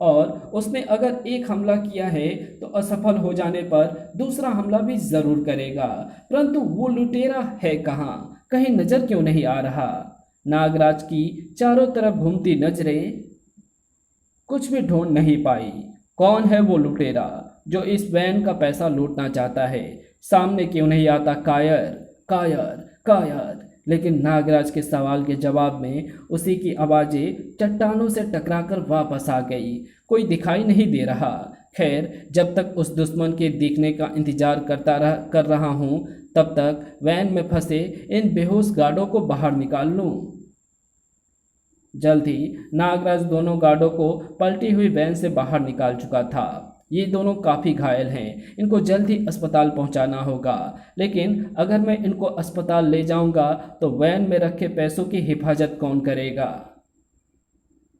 और उसने अगर एक हमला किया है तो असफल हो जाने पर दूसरा हमला भी जरूर करेगा। परंतु वो लुटेरा है कहाँ? कहीं नजर क्यों नहीं आ रहा? नागराज की चारों तरफ घूमती नजरें कुछ भी ढूंढ नहीं पाई। कौन है वो लुटेरा जो इस वैन का पैसा लूटना चाहता है? सामने क्यों नहीं आता? कायर, कायर, कायर। लेकिन नागराज के सवाल के जवाब में उसी की आवाज़ें चट्टानों से टकराकर वापस आ गई। कोई दिखाई नहीं दे रहा। खैर, जब तक उस दुश्मन के दिखने का इंतजार कर रहा हूँ, तब तक वैन में फंसे इन बेहोश गार्डों को बाहर निकाल लूँ। जल्द ही नागराज दोनों गार्डों को पलटी हुई वैन से बाहर निकाल चुका था। ये दोनों काफ़ी घायल हैं, इनको जल्द ही अस्पताल पहुंचाना होगा। लेकिन अगर मैं इनको अस्पताल ले जाऊंगा तो वैन में रखे पैसों की हिफाजत कौन करेगा?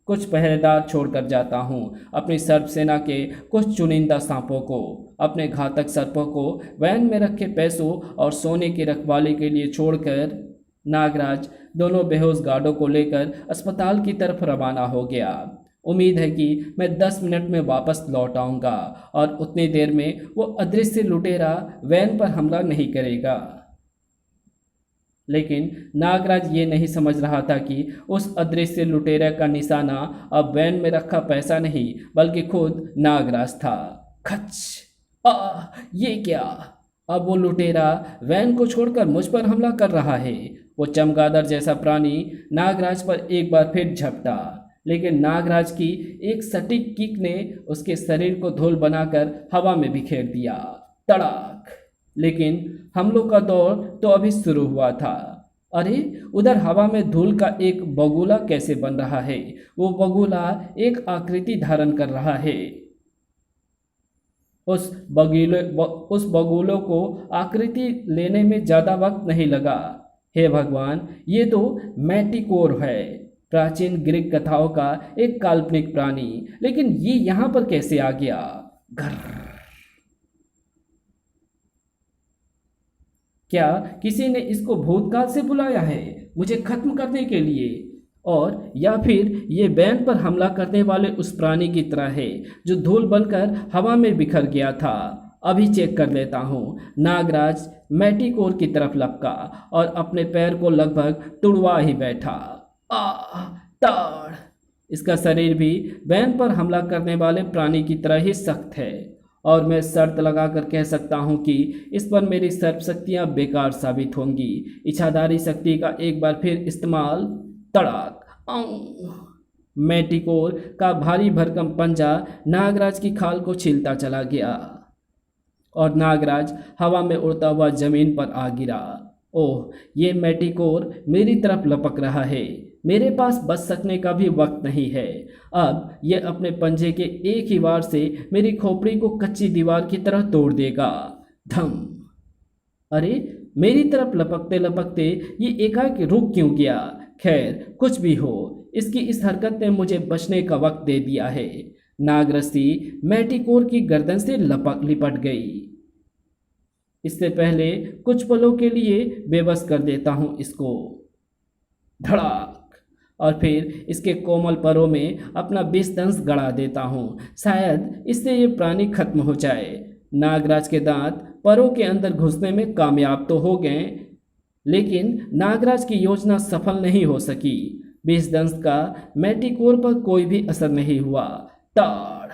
कुछ पहरेदार छोड़कर जाता हूँ, अपनी सर्प सेना के कुछ चुनिंदा सांपों को, अपने घातक सर्पों को वैन में रखे पैसों और सोने की रखवाली के लिए छोड़कर नागराज दोनों बेहोश गार्डों को लेकर अस्पताल की तरफ रवाना हो गया। उम्मीद है कि मैं 10 मिनट में वापस लौट आऊँगा और उतनी देर में वो अदृश्य लुटेरा वैन पर हमला नहीं करेगा। लेकिन नागराज ये नहीं समझ रहा था कि उस अदृश्य लुटेरे का निशाना अब वैन में रखा पैसा नहीं, बल्कि खुद नागराज था। खच! ये क्या? अब वो लुटेरा वैन को छोड़कर मुझ पर हमला कर रहा है। वो चमगादड़ जैसा प्राणी नागराज पर एक बार फिर झपटा, लेकिन नागराज की एक सटीक किक ने उसके शरीर को धूल बनाकर हवा में बिखेर दिया। तड़ाक! लेकिन हमलों का दौर तो अभी शुरू हुआ था। अरे, उधर हवा में धूल का एक बगुला कैसे बन रहा है? वो बगुला एक आकृति धारण कर रहा है। उस बगुलों को आकृति लेने में ज़्यादा वक्त नहीं लगा। हे भगवान, ये तो मैटिकोर है, प्राचीन ग्रीक कथाओं का एक काल्पनिक प्राणी। लेकिन ये यहाँ पर कैसे आ गया? घर! क्या किसी ने इसको भूतकाल से बुलाया है मुझे खत्म करने के लिए? और या फिर ये वैन पर हमला करने वाले उस प्राणी की तरह है जो धूल बनकर हवा में बिखर गया था। अभी चेक कर लेता हूँ। नागराज मैटिकोर की तरफ लपका और अपने पैर को लगभग तुड़वा ही बैठा। ताड़! इसका शरीर भी वैन पर हमला करने वाले प्राणी की तरह ही सख्त है, और मैं शर्त लगाकर कह सकता हूँ कि इस पर मेरी सर्प शक्तियाँ बेकार साबित होंगी। इच्छाधारी शक्ति का एक बार फिर इस्तेमाल। तड़ाक! मैटिकोर का भारी भरकम पंजा नागराज की खाल को छीलता चला गया और नागराज हवा में उड़ता हुआ जमीन पर आ गिरा। ओह, ये मैटिकोर मेरी तरफ लपक रहा है। मेरे पास बच सकने का भी वक्त नहीं है। अब यह अपने पंजे के एक ही वार से मेरी खोपड़ी को कच्ची दीवार की तरह तोड़ देगा। धम! अरे, मेरी तरफ लपकते लपकते ये एकाएक रुक क्यों गया? खैर, कुछ भी हो, इसकी इस हरकत ने मुझे बचने का वक्त दे दिया है। नागरस्सी मैटिकोर की गर्दन से लिपट गई। इससे पहले कुछ पलों के लिए बेबस कर देता हूँ इसको। धड़ाक! और फिर इसके कोमल परों में अपना विषदंश गड़ा देता हूँ। शायद इससे ये प्राणी खत्म हो जाए। नागराज के दांत परों के अंदर घुसने में कामयाब तो हो गए, लेकिन नागराज की योजना सफल नहीं हो सकी। विषदंश का मैटिकोर पर कोई भी असर नहीं हुआ। ताड़!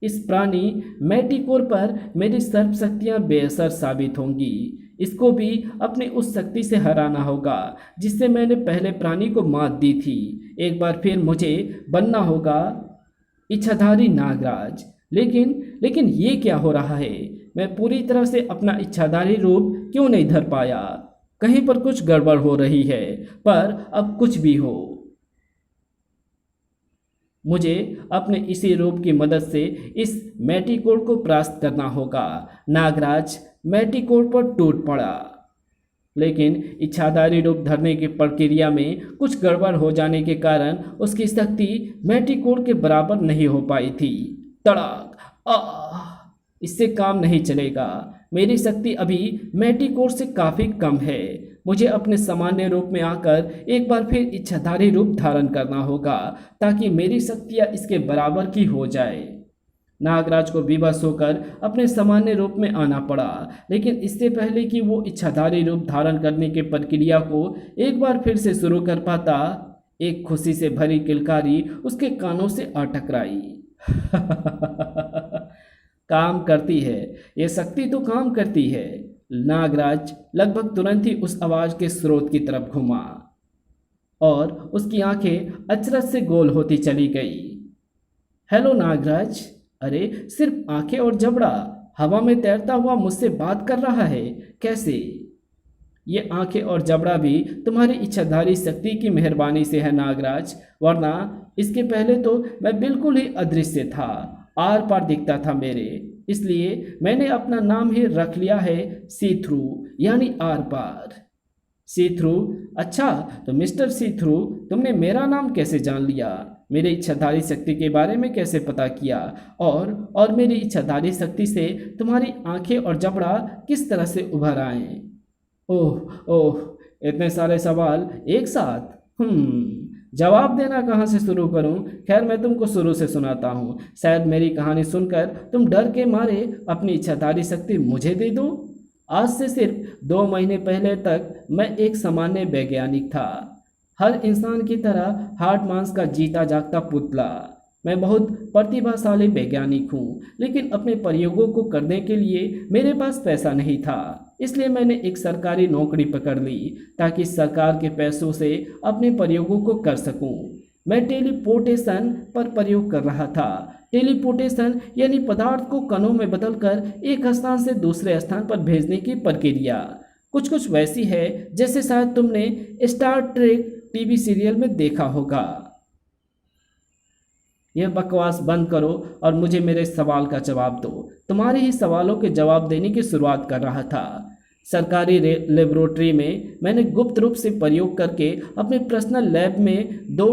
इस प्राणी मैटिकोर पर मेरी सर्प शक्तियाँ बेअसर साबित होंगी। इसको भी अपनी उस शक्ति से हराना होगा जिससे मैंने पहले प्राणी को मात दी थी। एक बार फिर मुझे बनना होगा इच्छाधारी नागराज। लेकिन लेकिन ये क्या हो रहा है? मैं पूरी तरह से अपना इच्छाधारी रूप क्यों नहीं धर पाया? कहीं पर कुछ गड़बड़ हो रही है। पर अब कुछ भी हो, मुझे अपने इसी रूप की मदद से इस मैटिकोर को परास्त करना होगा। नागराज मैटिकोर पर टूट पड़ा, लेकिन इच्छाधारी रूप धरने की प्रक्रिया में कुछ गड़बड़ हो जाने के कारण उसकी शक्ति मैटिकोर के बराबर नहीं हो पाई थी। तड़ाक! इससे काम नहीं चलेगा। मेरी शक्ति अभी मैटिकोर से काफ़ी कम है। मुझे अपने सामान्य रूप में आकर एक बार फिर इच्छाधारी रूप धारण करना होगा ताकि मेरी शक्तियाँ इसके बराबर की हो जाए। नागराज को विवश होकर अपने सामान्य रूप में आना पड़ा, लेकिन इससे पहले कि वो इच्छाधारी रूप धारण करने की प्रक्रिया को एक बार फिर से शुरू कर पाता, एक खुशी से भरी किलकारी उसके कानों से आ टकराई। काम करती है, ये शक्ति तो काम करती है। नागराज लगभग तुरंत ही उस आवाज के स्रोत की तरफ घूमा और उसकी आंखें अचरज से गोल होती चली गई। हेलो नागराज! अरे सिर्फ आंखें और जबड़ा हवा में तैरता हुआ मुझसे बात कर रहा है, कैसे? ये आंखें और जबड़ा भी तुम्हारी इच्छाधारी शक्ति की मेहरबानी से है नागराज, वरना इसके पहले तो मैं बिल्कुल ही अदृश्य था, आर पार दिखता था मेरे। इसलिए मैंने अपना नाम ही रख लिया है सी थ्रू, यानी आर पार। See through? अच्छा, तो मिस्टर सी थ्रू, तुमने मेरा नाम कैसे जान लिया? मेरी इच्छाधारी शक्ति के बारे में कैसे पता किया? और मेरी इच्छाधारी शक्ति से तुम्हारी आंखें और जबड़ा किस तरह से उभर आए? ओह ओह, इतने सारे सवाल एक साथ। जवाब देना कहाँ से शुरू करूं? खैर, मैं तुमको शुरू से सुनाता हूँ। शायद मेरी कहानी सुनकर तुम डर के मारे अपनी इच्छाधारी शक्ति मुझे दे दो। आज से सिर्फ 2 महीने पहले तक मैं एक सामान्य वैज्ञानिक था, हर इंसान की तरह हाड़ मांस का जीता जागता पुतला। मैं बहुत प्रतिभाशाली वैज्ञानिक हूँ, लेकिन अपने प्रयोगों को करने के लिए मेरे पास पैसा नहीं था। इसलिए मैंने एक सरकारी नौकरी पकड़ ली ताकि सरकार के पैसों से अपने प्रयोगों को कर सकूं। मैं टेलीपोर्टेशन पर प्रयोग कर रहा था। टेलीपोर्टेशन यानी पदार्थ को कणों में बदलकर एक स्थान से दूसरे स्थान पर भेजने की प्रक्रिया कुछ कुछ वैसी है जैसे शायद तुमने स्टार ट्रेक टीवी सीरियल में देखा होगा। यह बकवास बंद करो और मुझे मेरे सवाल का जवाब दो। तुम्हारे ही सवालों के जवाब देने की शुरुआत कर रहा था। सरकारी लेबोरेटरी में मैंने गुप्त रूप से प्रयोग करके अपने पर्सनल लैब में दो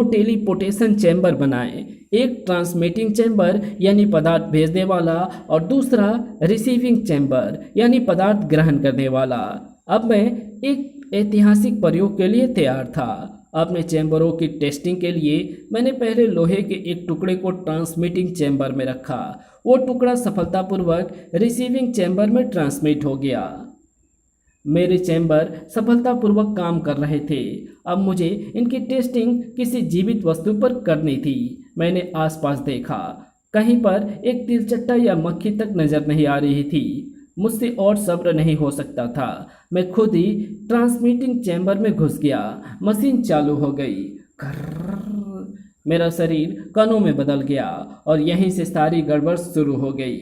टेलीपोर्टेशन चैम्बर बनाए। एक ट्रांसमिटिंग चैम्बर यानी पदार्थ भेजने वाला और दूसरा रिसीविंग चैम्बर यानी पदार्थ ग्रहण करने वाला। अब मैं एक ऐतिहासिक प्रयोग के लिए तैयार था। अपने चैम्बरों की टेस्टिंग के लिए मैंने पहले लोहे के एक टुकड़े को ट्रांसमिटिंग चैम्बर में रखा। वो टुकड़ा सफलतापूर्वक रिसीविंग चैम्बर में ट्रांसमिट हो गया। मेरे चैम्बर सफलतापूर्वक काम कर रहे थे। अब मुझे इनकी टेस्टिंग किसी जीवित वस्तु पर करनी थी। मैंने आसपास देखा, कहीं पर एक तिलचट्टा या मक्खी तक नजर नहीं आ रही थी। मुझसे और सब्र नहीं हो सकता था। मैं खुद ही ट्रांसमिटिंग चैम्बर में घुस गया। मशीन चालू हो गई। कर्रर्र। मेरा शरीर कणों में बदल गया और यहीं से सारी गड़बड़ शुरू हो गई।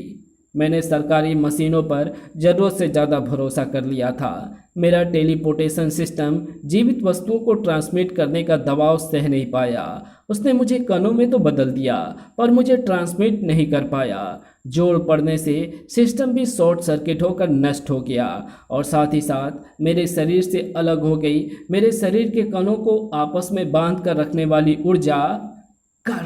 मैंने सरकारी मशीनों पर ज़रूरत से ज़्यादा भरोसा कर लिया था। मेरा टेलीपोर्टेशन सिस्टम जीवित वस्तुओं को ट्रांसमिट करने का दबाव सह नहीं पाया। उसने मुझे कणों में तो बदल दिया, पर मुझे ट्रांसमिट नहीं कर पाया। जोर पड़ने से सिस्टम भी शॉर्ट सर्किट होकर नष्ट हो गया और साथ ही साथ मेरे शरीर से अलग हो गई मेरे शरीर के कणों को आपस में बांध कर रखने वाली ऊर्जा। कर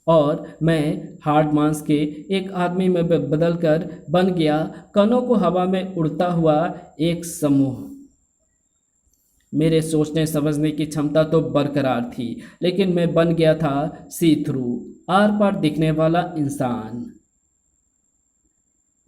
और मैं हार्ड मांस के एक आदमी में बदलकर बन गया कणों को हवा में उड़ता हुआ एक समूह। मेरे सोचने समझने की क्षमता तो बरकरार थी, लेकिन मैं बन गया था सी थ्रू, आर पार दिखने वाला इंसान।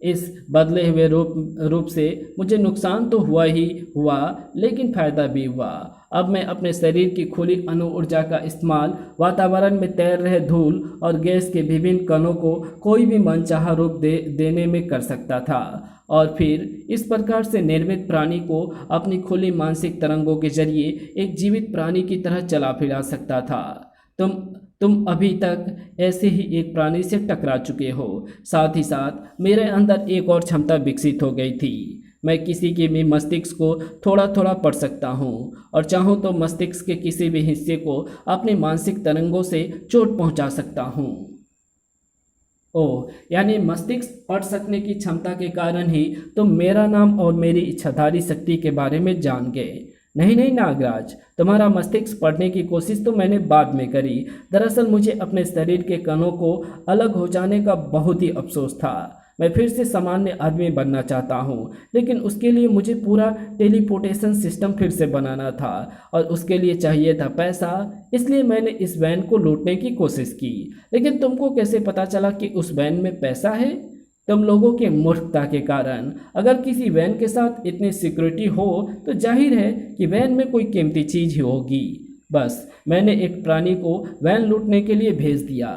इस बदले हुए रूप से मुझे नुकसान तो हुआ ही हुआ, लेकिन फायदा भी हुआ। अब मैं अपने शरीर की खुली अणु ऊर्जा का इस्तेमाल वातावरण में तैर रहे धूल और गैस के विभिन्न कणों को कोई भी मनचाहा रूप देने में कर सकता था और फिर इस प्रकार से निर्मित प्राणी को अपनी खुली मानसिक तरंगों के जरिए एक जीवित प्राणी की तरह चला फिरा सकता था। तुम अभी तक ऐसे ही एक प्राणी से टकरा चुके हो। साथ ही साथ मेरे अंदर एक और क्षमता विकसित हो गई थी। मैं किसी के भी मस्तिष्क को थोड़ा थोड़ा पढ़ सकता हूँ और चाहूँ तो मस्तिष्क के किसी भी हिस्से को अपनी मानसिक तरंगों से चोट पहुँचा सकता हूँ। ओह, यानी मस्तिष्क पढ़ सकने की क्षमता के कारण ही तुम मेरा नाम और मेरी इच्छाधारी शक्ति के बारे में जान गए। नहीं नहीं नागराज, तुम्हारा मस्तिष्क पढ़ने की कोशिश तो मैंने बाद में करी। दरअसल मुझे अपने शरीर के कणों को अलग हो जाने का बहुत ही अफसोस था। मैं फिर से सामान्य आदमी बनना चाहता हूँ, लेकिन उसके लिए मुझे पूरा टेलीपोर्टेशन सिस्टम फिर से बनाना था और उसके लिए चाहिए था पैसा। इसलिए मैंने इस वैन को लूटने की कोशिश की। लेकिन तुमको कैसे पता चला कि उस वैन में पैसा है? तुम लोगों की मूर्खता के कारण। अगर किसी वैन के साथ इतनी सिक्योरिटी हो तो जाहिर है कि वैन में कोई कीमती चीज ही होगी। बस मैंने एक प्राणी को वैन लूटने के लिए भेज दिया,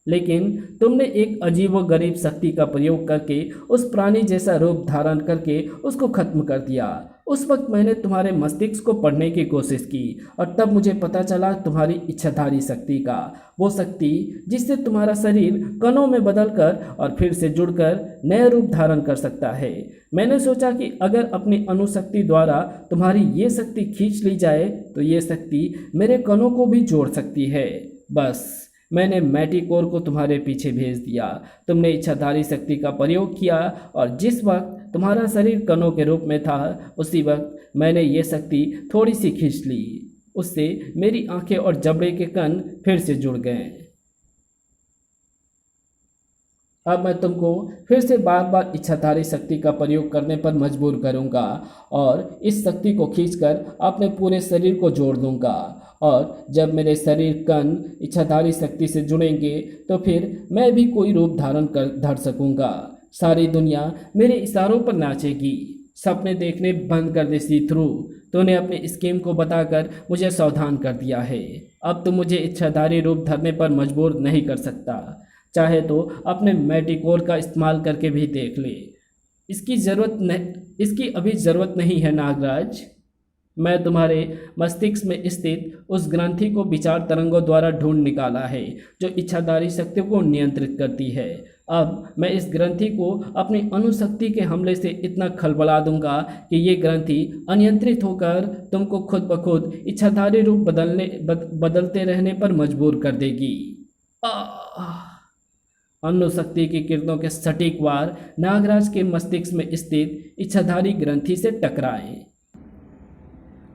लेकिन तुमने एक अजीब व गरीब शक्ति का प्रयोग करके उस प्राणी जैसा रूप धारण करके उसको खत्म कर दिया। उस वक्त मैंने तुम्हारे मस्तिष्क को पढ़ने की कोशिश की और तब मुझे पता चला तुम्हारी इच्छाधारी शक्ति का, वो शक्ति जिससे तुम्हारा शरीर कणों में बदलकर और फिर से जुड़कर नया रूप धारण कर सकता है। मैंने सोचा कि अगर अपनी अणुशक्ति द्वारा तुम्हारी ये शक्ति खींच ली जाए तो ये शक्ति मेरे कणों को भी जोड़ सकती है। बस मैंने मैटिकोर को तुम्हारे पीछे भेज दिया। तुमने इच्छाधारी शक्ति का प्रयोग किया और जिस वक्त तुम्हारा शरीर कणों के रूप में था उसी वक्त मैंने ये शक्ति थोड़ी सी खींच ली। उससे मेरी आंखें और जबड़े के कण फिर से जुड़ गए। अब मैं तुमको फिर से बार बार इच्छाधारी शक्ति का प्रयोग करने पर मजबूर करूंगा और इस शक्ति को खींचकर अपने पूरे शरीर को जोड़ दूंगा और जब मेरे शरीर कण इच्छाधारी शक्ति से जुड़ेंगे तो फिर मैं भी कोई रूप धारण कर धर सकूंगा। सारी दुनिया मेरे इशारों पर नाचेगी। सपने देखने बंद कर दे सी थ्रू। तूने अपने स्कीम को बताकर मुझे सावधान कर दिया है। अब तो मुझे इच्छाधारी रूप धरने पर मजबूर नहीं कर सकता। चाहे तो अपने मैटिकोर का इस्तेमाल करके भी देख ले। इसकी अभी ज़रूरत नहीं है नागराज। मैं तुम्हारे मस्तिष्क में स्थित उस ग्रंथि को विचार तरंगों द्वारा ढूंढ निकाला है जो इच्छाधारी शक्ति को नियंत्रित करती है। अब मैं इस ग्रंथि को अपनी अणुशक्ति के हमले से इतना खलबला दूंगा कि ये ग्रंथि अनियंत्रित होकर तुमको खुद ब खुद इच्छाधारी रूप बदलते रहने पर मजबूर कर देगी। अणुशक्ति की किरणों के सटीक वार नागराज के मस्तिष्क में स्थित इच्छाधारी ग्रंथि से टकराए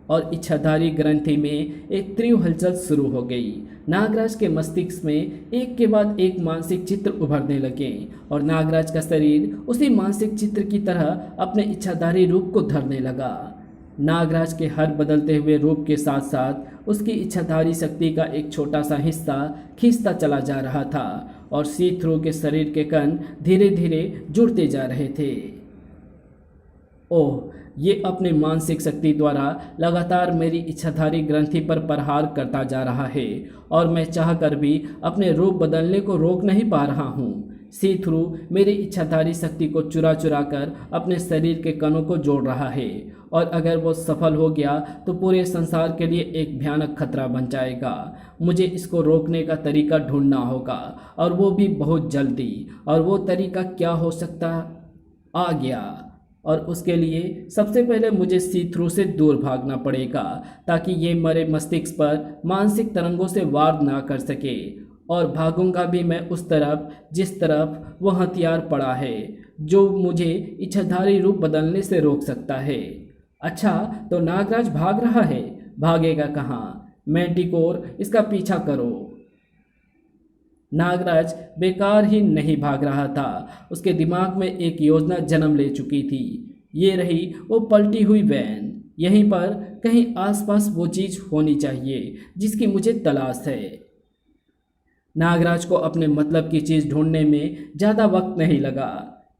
और इच्छाधारी ग्रंथि में एक तीव्र हलचल शुरू हो गई। नागराज के मस्तिष्क में एक के बाद एक मानसिक चित्र उभरने लगे और नागराज का शरीर उसी मानसिक चित्र की तरह अपने इच्छाधारी रूप को धरने लगा। नागराज के हर बदलते हुए रूप के साथ साथ उसकी इच्छाधारी शक्ति का एक छोटा सा हिस्सा खींचता चला जा रहा था और सी थ्रू के शरीर के कण धीरे धीरे जुड़ते जा रहे थे। ओह, ये अपने मानसिक शक्ति द्वारा लगातार मेरी इच्छाधारी ग्रंथि पर प्रहार करता जा रहा है और मैं चाहकर भी अपने रूप बदलने को रोक नहीं पा रहा हूँ। सी थ्रू मेरी इच्छाधारी शक्ति को चुरा चुरा कर अपने शरीर के कणों को जोड़ रहा है और अगर वो सफल हो गया तो पूरे संसार के लिए एक भयानक खतरा बन जाएगा। मुझे इसको रोकने का तरीका ढूंढना होगा और वो भी बहुत जल्दी। और वो तरीका क्या हो सकता आ गया और उसके लिए सबसे पहले मुझे सी थ्रू से दूर भागना पड़ेगा ताकि ये मेरे मस्तिष्क पर मानसिक तरंगों से वार ना कर सके। और भागूंगा भी मैं उस तरफ जिस तरफ वो हथियार पड़ा है जो मुझे इच्छाधारी रूप बदलने से रोक सकता है। अच्छा, तो नागराज भाग रहा है, भागेगा कहाँ? मैटिकोर, इसका पीछा करो। नागराज बेकार ही नहीं भाग रहा था। उसके दिमाग में एक योजना जन्म ले चुकी थी। ये रही वो पलटी हुई वैन। यहीं पर कहीं आसपास वो चीज़ होनी चाहिए जिसकी मुझे तलाश है। नागराज को अपने मतलब की चीज़ ढूंढने में ज़्यादा वक्त नहीं लगा।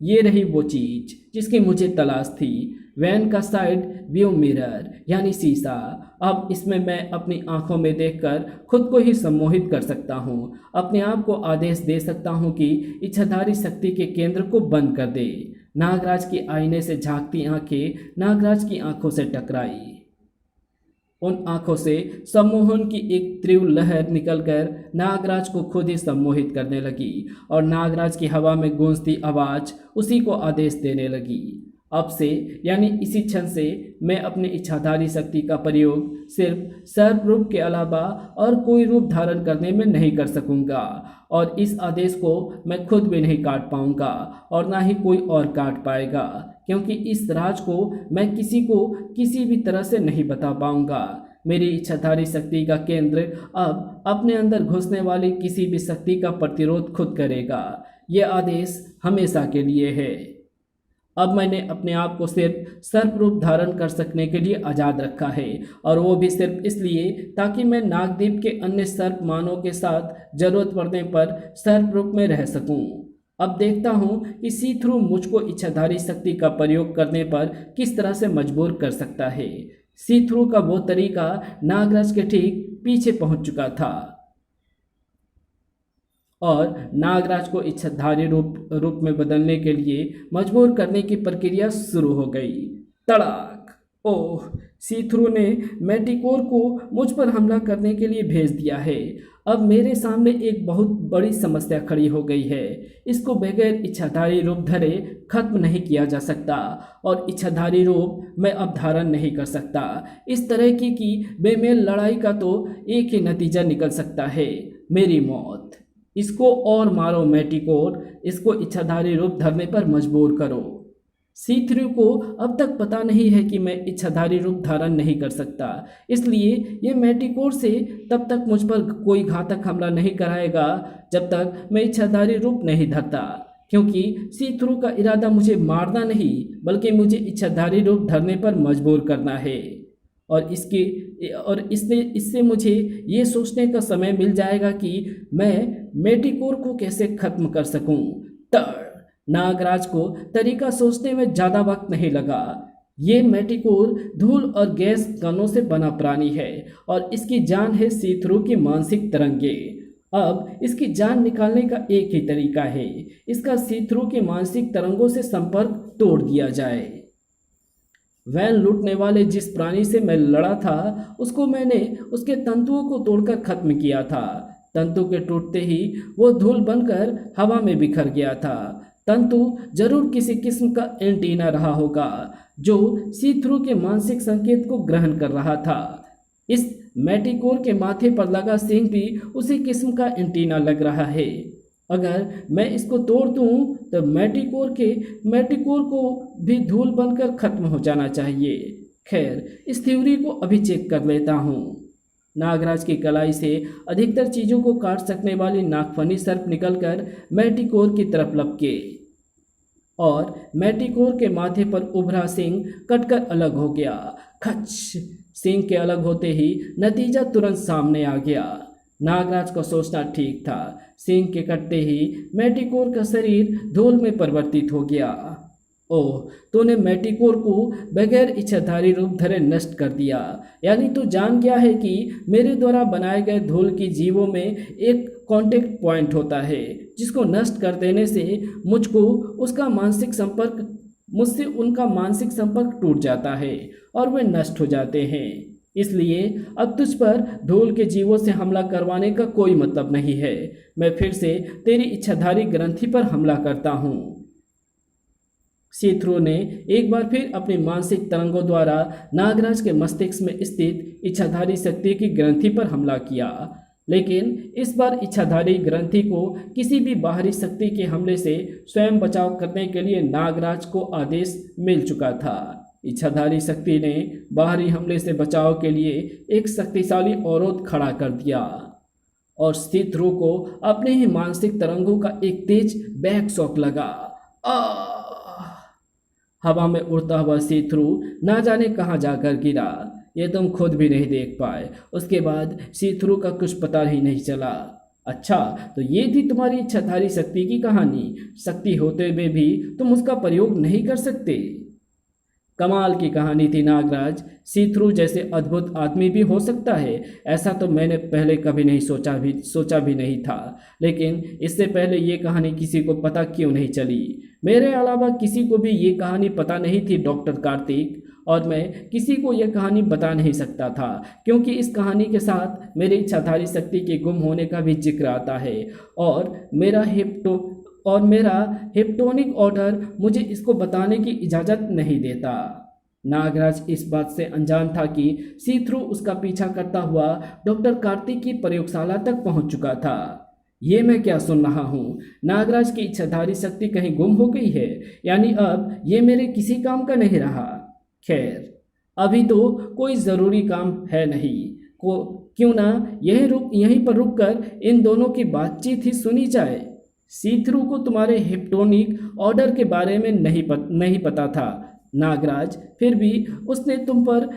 ये रही वो चीज़ जिसकी मुझे तलाश थी। वैन का साइड व्यू मिरर यानी शीशा। अब इसमें मैं अपनी आंखों में देखकर खुद को ही सम्मोहित कर सकता हूँ। अपने आप को आदेश दे सकता हूँ कि इच्छाधारी शक्ति के केंद्र को बंद कर दे। नागराज की आईने से झांकती आंखें नागराज की आंखों से टकराई। उन आंखों से सम्मोहन की एक तीव्र लहर निकलकर नागराज को खुद ही सम्मोहित करने लगी और नागराज की हवा में गूंजती आवाज उसी को आदेश देने लगी। अब से यानी इसी क्षण से मैं अपनी इच्छाधारी शक्ति का प्रयोग सिर्फ सर्प रूप के अलावा और कोई रूप धारण करने में नहीं कर सकूंगा और इस आदेश को मैं खुद भी नहीं काट पाऊंगा और ना ही कोई और काट पाएगा, क्योंकि इस राज को मैं किसी को किसी भी तरह से नहीं बता पाऊंगा। मेरी इच्छाधारी शक्ति का केंद्र अब अपने अंदर घुसने वाली किसी भी शक्ति का प्रतिरोध खुद करेगा। यह आदेश हमेशा के लिए है। अब मैंने अपने आप को सिर्फ सर्प रूप धारण कर सकने के लिए आज़ाद रखा है और वो भी सिर्फ इसलिए ताकि मैं नागद्वीप के अन्य सर्प मानवों के साथ जरूरत पड़ने पर सर्प रूप में रह सकूं। अब देखता हूं कि सी थ्रू मुझको इच्छाधारी शक्ति का प्रयोग करने पर किस तरह से मजबूर कर सकता है। सी थ्रू का वो तरीका नागराज के ठीक पीछे पहुंच चुका था और नागराज को इच्छाधारी रूप में बदलने के लिए मजबूर करने की प्रक्रिया शुरू हो गई। तड़ाक! ओह! सी थ्रू ने मैटिकोर को मुझ पर हमला करने के लिए भेज दिया है। अब मेरे सामने एक बहुत बड़ी समस्या खड़ी हो गई है। इसको बगैर इच्छाधारी रूप धरे खत्म नहीं किया जा सकता और इच्छाधारी रूप मैं अब धारण नहीं कर सकता। इस तरह की बेमेल लड़ाई का तो एक ही नतीजा निकल सकता है, मेरी मौत। इसको और मारो मैटिकोर, इसको इच्छाधारी रूप धरने पर मजबूर करो। सी थ्रू को अब तक पता नहीं है कि मैं इच्छाधारी रूप धारण नहीं कर सकता, इसलिए ये मैटिकोर से तब तक मुझ पर कोई घातक हमला नहीं कराएगा जब तक मैं इच्छाधारी रूप नहीं धरता, क्योंकि सी थ्रू का इरादा मुझे मारना नहीं बल्कि मुझे इच्छाधारी रूप धरने पर मजबूर करना है। और इससे मुझे ये सोचने का समय मिल जाएगा कि मैं मैटिकोर को कैसे खत्म कर सकूं। नागराज को तरीका सोचने में ज़्यादा वक्त नहीं लगा। ये मैटिकोर धूल और गैस कणों से बना प्राणी है और इसकी जान है सी थ्रू की मानसिक तरंगे। अब इसकी जान निकालने का एक ही तरीका है, इसका सी थ्रू की मानसिक तरंगों से संपर्क तोड़ दिया जाए। वैन लूटने वाले जिस प्राणी से मैं लड़ा था उसको मैंने उसके तंतुओं को तोड़कर खत्म किया था। तंतु के टूटते ही वो धूल बनकर हवा में बिखर गया था। तंतु जरूर किसी किस्म का एंटीना रहा होगा जो सी थ्रू के मानसिक संकेत को ग्रहण कर रहा था। इस मैटिकोर के माथे पर लगा सींग भी उसी किस्म का एंटीना लग रहा है। अगर मैं इसको तोड़ दूं तो मैटिकोर को भी धूल बनकर खत्म हो जाना चाहिए। खैर, इस थ्योरी को अभी चेक कर लेता हूँ। नागराज की कलाई से अधिकतर चीज़ों को काट सकने वाली नागफनी सर्प निकलकर मैटिकोर की तरफ लपके और मैटिकोर के माथे पर उभरा सिंह कटकर अलग हो गया। खच! सिंह के अलग होते ही नतीजा तुरंत सामने आ गया। नागराज को सोचना ठीक था। सिंह के कटते ही मैटिकोर का शरीर धूल में परिवर्तित हो गया। ओह, तूने मैटिकोर को बगैर इच्छाधारी रूप धरे नष्ट कर दिया। यानी तू जान गया है कि मेरे द्वारा बनाए गए धूल की जीवों में एक कांटेक्ट पॉइंट होता है जिसको नष्ट कर देने से मुझसे उनका मानसिक संपर्क टूट जाता है और वे नष्ट हो जाते हैं। इसलिए अब तुझ पर धूल के जीवों से हमला करवाने का कोई मतलब नहीं है। मैं फिर से तेरी इच्छाधारी ग्रंथि पर हमला करता हूँ। सी थ्रू ने एक बार फिर अपनी मानसिक तरंगों द्वारा नागराज के मस्तिष्क में स्थित इच्छाधारी शक्ति की ग्रंथि पर हमला किया, लेकिन इस बार इच्छाधारी ग्रंथि को किसी भी बाहरी शक्ति के हमले से स्वयं बचाव करने के लिए नागराज को आदेश मिल चुका था। इच्छाधारी शक्ति ने बाहरी हमले से बचाव के लिए एक शक्तिशाली अवरोध खड़ा कर दिया और सी थ्रू को अपने ही मानसिक तरंगों का एक तेज बैक शॉक लगा। हवा में उड़ता हुआ सी थ्रू ना जाने कहाँ जाकर गिरा, ये तुम खुद भी नहीं देख पाए। उसके बाद सी थ्रू का कुछ पता ही नहीं चला। अच्छा, तो ये थी तुम्हारी इच्छाधारी शक्ति की कहानी। शक्ति होते हुए भी तुम उसका प्रयोग नहीं कर सकते। कमाल की कहानी थी नागराज। सी थ्रू जैसे अद्भुत आदमी भी हो सकता है, ऐसा तो मैंने पहले कभी नहीं सोचा भी नहीं था। लेकिन इससे पहले ये कहानी किसी को पता क्यों नहीं चली? मेरे अलावा किसी को भी ये कहानी पता नहीं थी डॉक्टर कार्तिक, और मैं किसी को यह कहानी बता नहीं सकता था, क्योंकि इस कहानी के साथ मेरी इच्छाधारी शक्ति के गुम होने का भी जिक्र आता है। और मेरा हिप्नोटिक ऑर्डर मुझे इसको बताने की इजाज़त नहीं देता। नागराज इस बात से अनजान था कि सी थ्रू उसका पीछा करता हुआ डॉक्टर कार्तिक की प्रयोगशाला तक पहुंच चुका था। ये मैं क्या सुन रहा हूँ? नागराज की इच्छाधारी शक्ति कहीं गुम हो गई है? यानी अब ये मेरे किसी काम का नहीं रहा। खैर, अभी तो कोई ज़रूरी काम है नहीं, क्यों ना यहीं पर रुककर इन दोनों की बातचीत ही सुनी जाए। सी थ्रू को तुम्हारे हिप्नोटिक ऑर्डर के बारे में नहीं पता था नागराज, फिर भी उसने तुम पर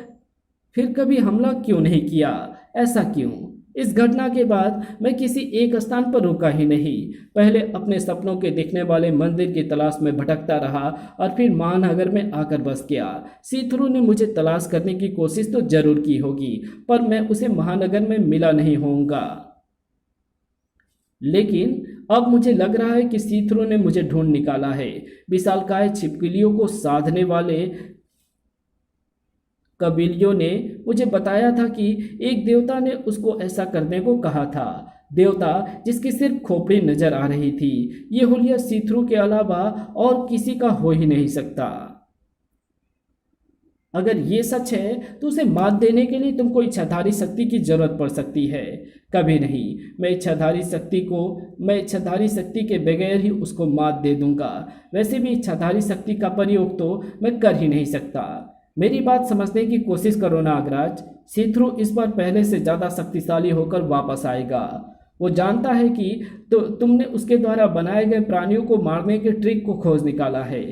फिर कभी हमला क्यों नहीं किया? ऐसा क्यों? इस घटना के बाद मैं किसी एक स्थान पर रुका ही नहीं। पहले अपने सपनों के दिखने वाले मंदिर की तलाश में भटकता रहा और फिर महानगर में आकर बस गया। सी थ्रू ने मुझे तलाश करने की कोशिश तो जरूर की होगी, पर मैं उसे महानगर में मिला नहीं होऊंगा। लेकिन अब मुझे लग रहा है कि सी थ्रू ने मुझे ढूंढ निकाला है। विशालकाय छिपकलियों को साधने वाले कबीलियों ने मुझे बताया था कि एक देवता ने उसको ऐसा करने को कहा था। देवता जिसकी सिर्फ खोपड़ी नजर आ रही थी। ये हुलिया सी थ्रू के अलावा और किसी का हो ही नहीं सकता। अगर ये सच है तो उसे मात देने के लिए तुमको इच्छाधारी शक्ति की जरूरत पड़ सकती है। कभी नहीं, मैं इच्छाधारी शक्ति के बगैर ही उसको मात दे दूंगा। वैसे भी इच्छाधारी शक्ति का प्रयोग तो मैं कर ही नहीं सकता। मेरी बात समझने की कोशिश करो नागराज। सी थ्रू इस बार पहले से ज़्यादा शक्तिशाली होकर वापस आएगा। वो जानता है कि तुमने उसके द्वारा बनाए गए प्राणियों को मारने के ट्रिक को खोज निकाला है।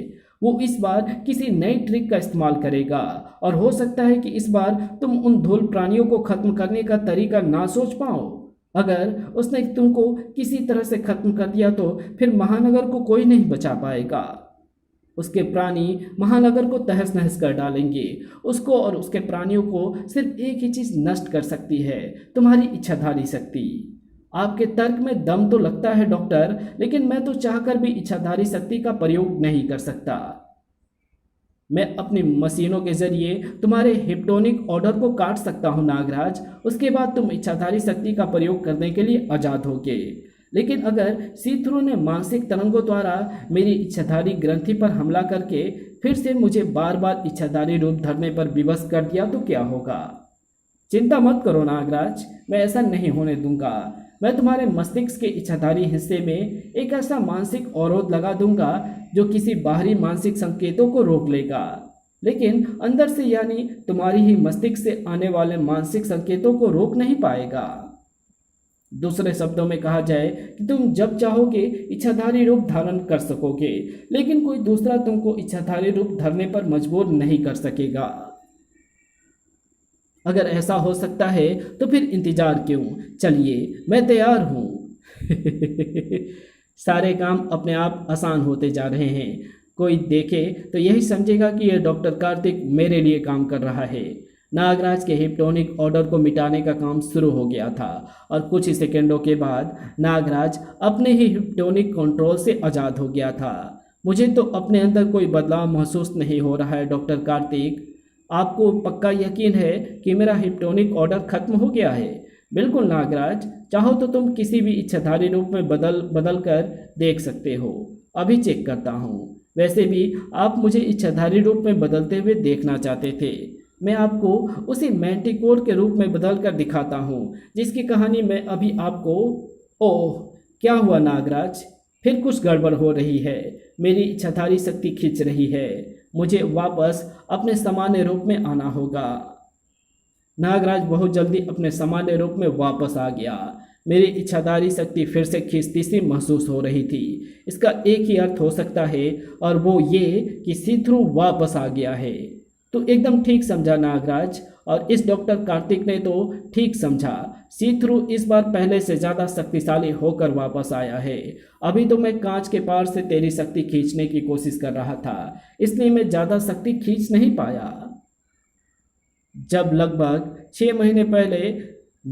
वो इस बार किसी नई ट्रिक का इस्तेमाल करेगा, और हो सकता है कि इस बार तुम उन धूल प्राणियों को खत्म करने का तरीका ना सोच पाओ। अगर उसने तुमको किसी तरह से खत्म कर दिया तो फिर महानगर को कोई नहीं बचा पाएगा। उसके प्राणी महानगर को तहस नहस कर डालेंगे। उसको और उसके प्राणियों को सिर्फ एक ही चीज़ नष्ट कर सकती है, तुम्हारी इच्छाधारी शक्ति। आपके तर्क में दम तो लगता है डॉक्टर, लेकिन मैं तो चाहकर भी इच्छाधारी शक्ति का प्रयोग नहीं कर सकता। मैं अपनी मशीनों के जरिए तुम्हारे हिप्नोटिक ऑर्डर को काट सकता हूँ नागराज। उसके बाद तुम इच्छाधारी शक्ति का प्रयोग करने के लिए आज़ाद होगे। लेकिन अगर सी थ्रू ने मानसिक तरंगों द्वारा मेरी इच्छाधारी ग्रंथि पर हमला करके फिर से मुझे बार बार इच्छाधारी रूप धरने पर विवश कर दिया तो क्या होगा? चिंता मत करो नागराज, मैं ऐसा नहीं होने दूंगा। मैं तुम्हारे मस्तिष्क के इच्छाधारी हिस्से में एक ऐसा मानसिक अवरोध लगा दूंगा जो किसी बाहरी मानसिक संकेतों को रोक लेगा, लेकिन अंदर से यानी तुम्हारी ही मस्तिष्क से आने वाले मानसिक संकेतों को रोक नहीं पाएगा। दूसरे शब्दों में कहा जाए कि तुम जब चाहोगे इच्छाधारी रूप धारण कर सकोगे, लेकिन कोई दूसरा तुमको इच्छाधारी रूप धरने पर मजबूर नहीं कर सकेगा। अगर ऐसा हो सकता है तो फिर इंतजार क्यों? चलिए, मैं तैयार हूँ। सारे काम अपने आप आसान होते जा रहे हैं। कोई देखे तो यही समझेगा कि यह डॉक्टर कार्तिक मेरे लिए काम कर रहा है। नागराज के हिप्नोटिक ऑर्डर को मिटाने का काम शुरू हो गया था, और कुछ ही सेकंडों के बाद नागराज अपने ही हिप्नोटिक कंट्रोल से आज़ाद हो गया था। मुझे तो अपने अंदर कोई बदलाव महसूस नहीं हो रहा है डॉक्टर कार्तिक। आपको पक्का यकीन है कि मेरा हिप्नोटिक ऑर्डर खत्म हो गया है? बिल्कुल नागराज, चाहो तो तुम किसी भी इच्छाधारी रूप में बदल कर देख सकते हो। अभी चेक करता हूँ। वैसे भी आप मुझे इच्छाधारी रूप में बदलते हुए देखना चाहते थे। मैं आपको उसी मैंटिकोर के रूप में बदल कर दिखाता हूँ जिसकी कहानी मैं अभी आपको। ओह, क्या हुआ नागराज? फिर कुछ गड़बड़ हो रही है। मेरी इच्छाधारी शक्ति खींच रही है। मुझे वापस अपने सामान्य रूप में आना होगा। नागराज बहुत जल्दी अपने सामान्य रूप में वापस आ गया। मेरी इच्छाधारी शक्ति फिर से खींचती सी महसूस हो रही थी। इसका एक ही अर्थ हो सकता है, और वो ये कि सी थ्रू वापस आ गया है। तो एकदम ठीक समझा नागराज, और इस डॉक्टर कार्तिक ने तो ठीक समझा। सी थ्रू इस बार पहले से ज़्यादा शक्तिशाली होकर वापस आया है। अभी तो मैं कांच के पार से तेरी शक्ति खींचने की कोशिश कर रहा था, इसलिए मैं ज़्यादा शक्ति खींच नहीं पाया। जब लगभग 6 महीने पहले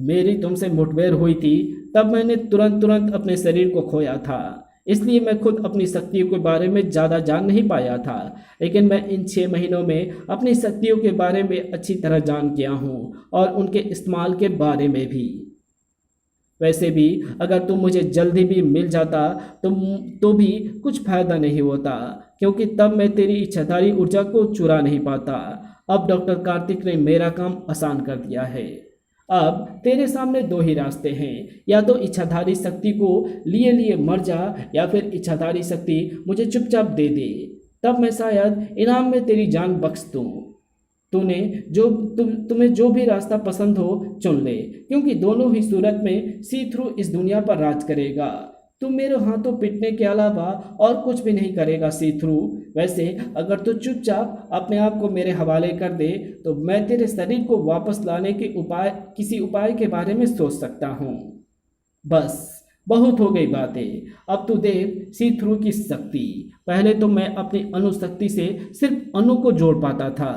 मेरी तुमसे मुठभेड़ हुई थी, तब मैंने तुरंत तुरंत अपने शरीर को खोया था, इसलिए मैं खुद अपनी शक्तियों के बारे में ज़्यादा जान नहीं पाया था। लेकिन मैं इन 6 महीनों में अपनी शक्तियों के बारे में अच्छी तरह जान गया हूँ, और उनके इस्तेमाल के बारे में भी। वैसे भी अगर तुम मुझे जल्दी भी मिल जाता तो भी कुछ फायदा नहीं होता, क्योंकि तब मैं तेरी इच्छाधारी ऊर्जा को चुरा नहीं पाता। अब डॉक्टर कार्तिक ने मेरा काम आसान कर दिया है। अब तेरे सामने दो ही रास्ते हैं, या तो इच्छाधारी शक्ति को लिए लिए मर जा, या फिर इच्छाधारी शक्ति मुझे चुपचाप दे दे, तब मैं शायद इनाम में तेरी जान बख्श दूँ। तुम्हें जो भी रास्ता पसंद हो चुन ले, क्योंकि दोनों ही सूरत में सी थ्रू इस दुनिया पर राज करेगा। तू मेरे हाथों पिटने के अलावा और कुछ भी नहीं करेगा सी थ्रू। वैसे अगर तू चुपचाप अपने आप को मेरे हवाले कर दे, तो मैं तेरे शरीर को वापस लाने के किसी उपाय के बारे में सोच सकता हूँ। बस बहुत हो गई बातें, अब तू देख सी थ्रू की शक्ति। पहले तो मैं अपनी अणुशक्ति से सिर्फ अणु को जोड़ पाता था,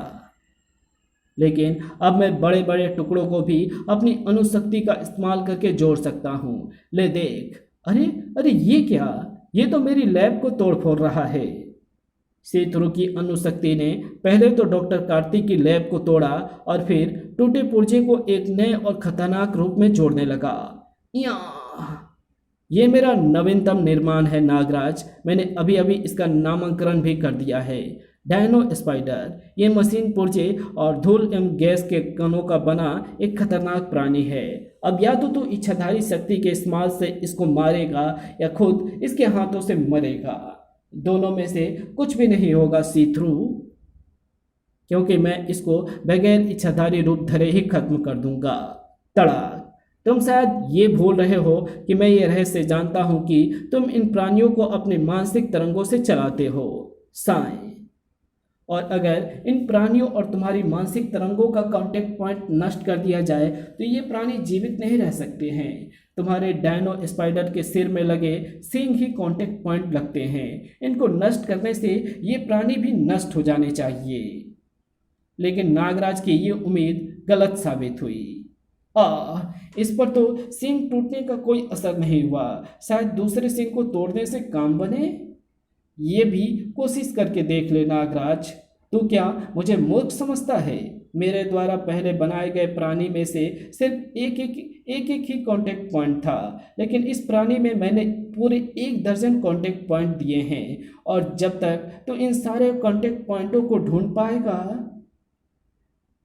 लेकिन अब मैं बड़े बड़े टुकड़ों को भी अपनी अणुशक्ति का इस्तेमाल करके जोड़ सकता हूँ। ले देख, अरे अरे ये क्या, ये तो मेरी लैब को तोड़ फोड़ रहा है। सी थ्रू की अणुशक्ति ने पहले तो डॉक्टर कार्तिक की लैब को तोड़ा, और फिर टूटे पुर्जे को एक नए और खतरनाक रूप में जोड़ने लगा। या ये मेरा नवीनतम निर्माण है नागराज, मैंने अभी अभी इसका नामकरण भी कर दिया है, डायनो स्पाइडर। ये मशीन पुर्जे और धूल एवं गैस के कणों का बना एक खतरनाक प्राणी है। अब या तो तू इच्छाधारी शक्ति के इस्तेमाल से इसको मारेगा, या खुद इसके हाथों से मरेगा। दोनों में से कुछ भी नहीं होगा सी थ्रू, क्योंकि मैं इसको बगैर इच्छाधारी रूप धरे ही खत्म कर दूंगा। तड़ाक। तुम शायद ये भूल रहे हो कि मैं ये रहस्य जानता हूं कि तुम इन प्राणियों को अपने मानसिक तरंगों से चलाते हो, साएं। और अगर इन प्राणियों और तुम्हारी मानसिक तरंगों का कांटेक्ट पॉइंट नष्ट कर दिया जाए, तो ये प्राणी जीवित नहीं रह सकते हैं। तुम्हारे डायनो स्पाइडर के सिर में लगे सींग ही कांटेक्ट पॉइंट लगते हैं। इनको नष्ट करने से ये प्राणी भी नष्ट हो जाने चाहिए। लेकिन नागराज की ये उम्मीद गलत साबित हुई। इस पर तो सींग टूटने का कोई असर नहीं हुआ। शायद दूसरे सींग को तोड़ने से काम बने। ये भी कोशिश करके देख ले नागराज। तू क्या मुझे मूर्ख समझता है? मेरे द्वारा पहले बनाए गए प्राणी में से सिर्फ एक ही कांटेक्ट पॉइंट था, लेकिन इस प्राणी में मैंने पूरे 1 दर्जन कांटेक्ट पॉइंट दिए हैं। और जब तक तो इन सारे कांटेक्ट पॉइंटों को ढूंढ पाएगा,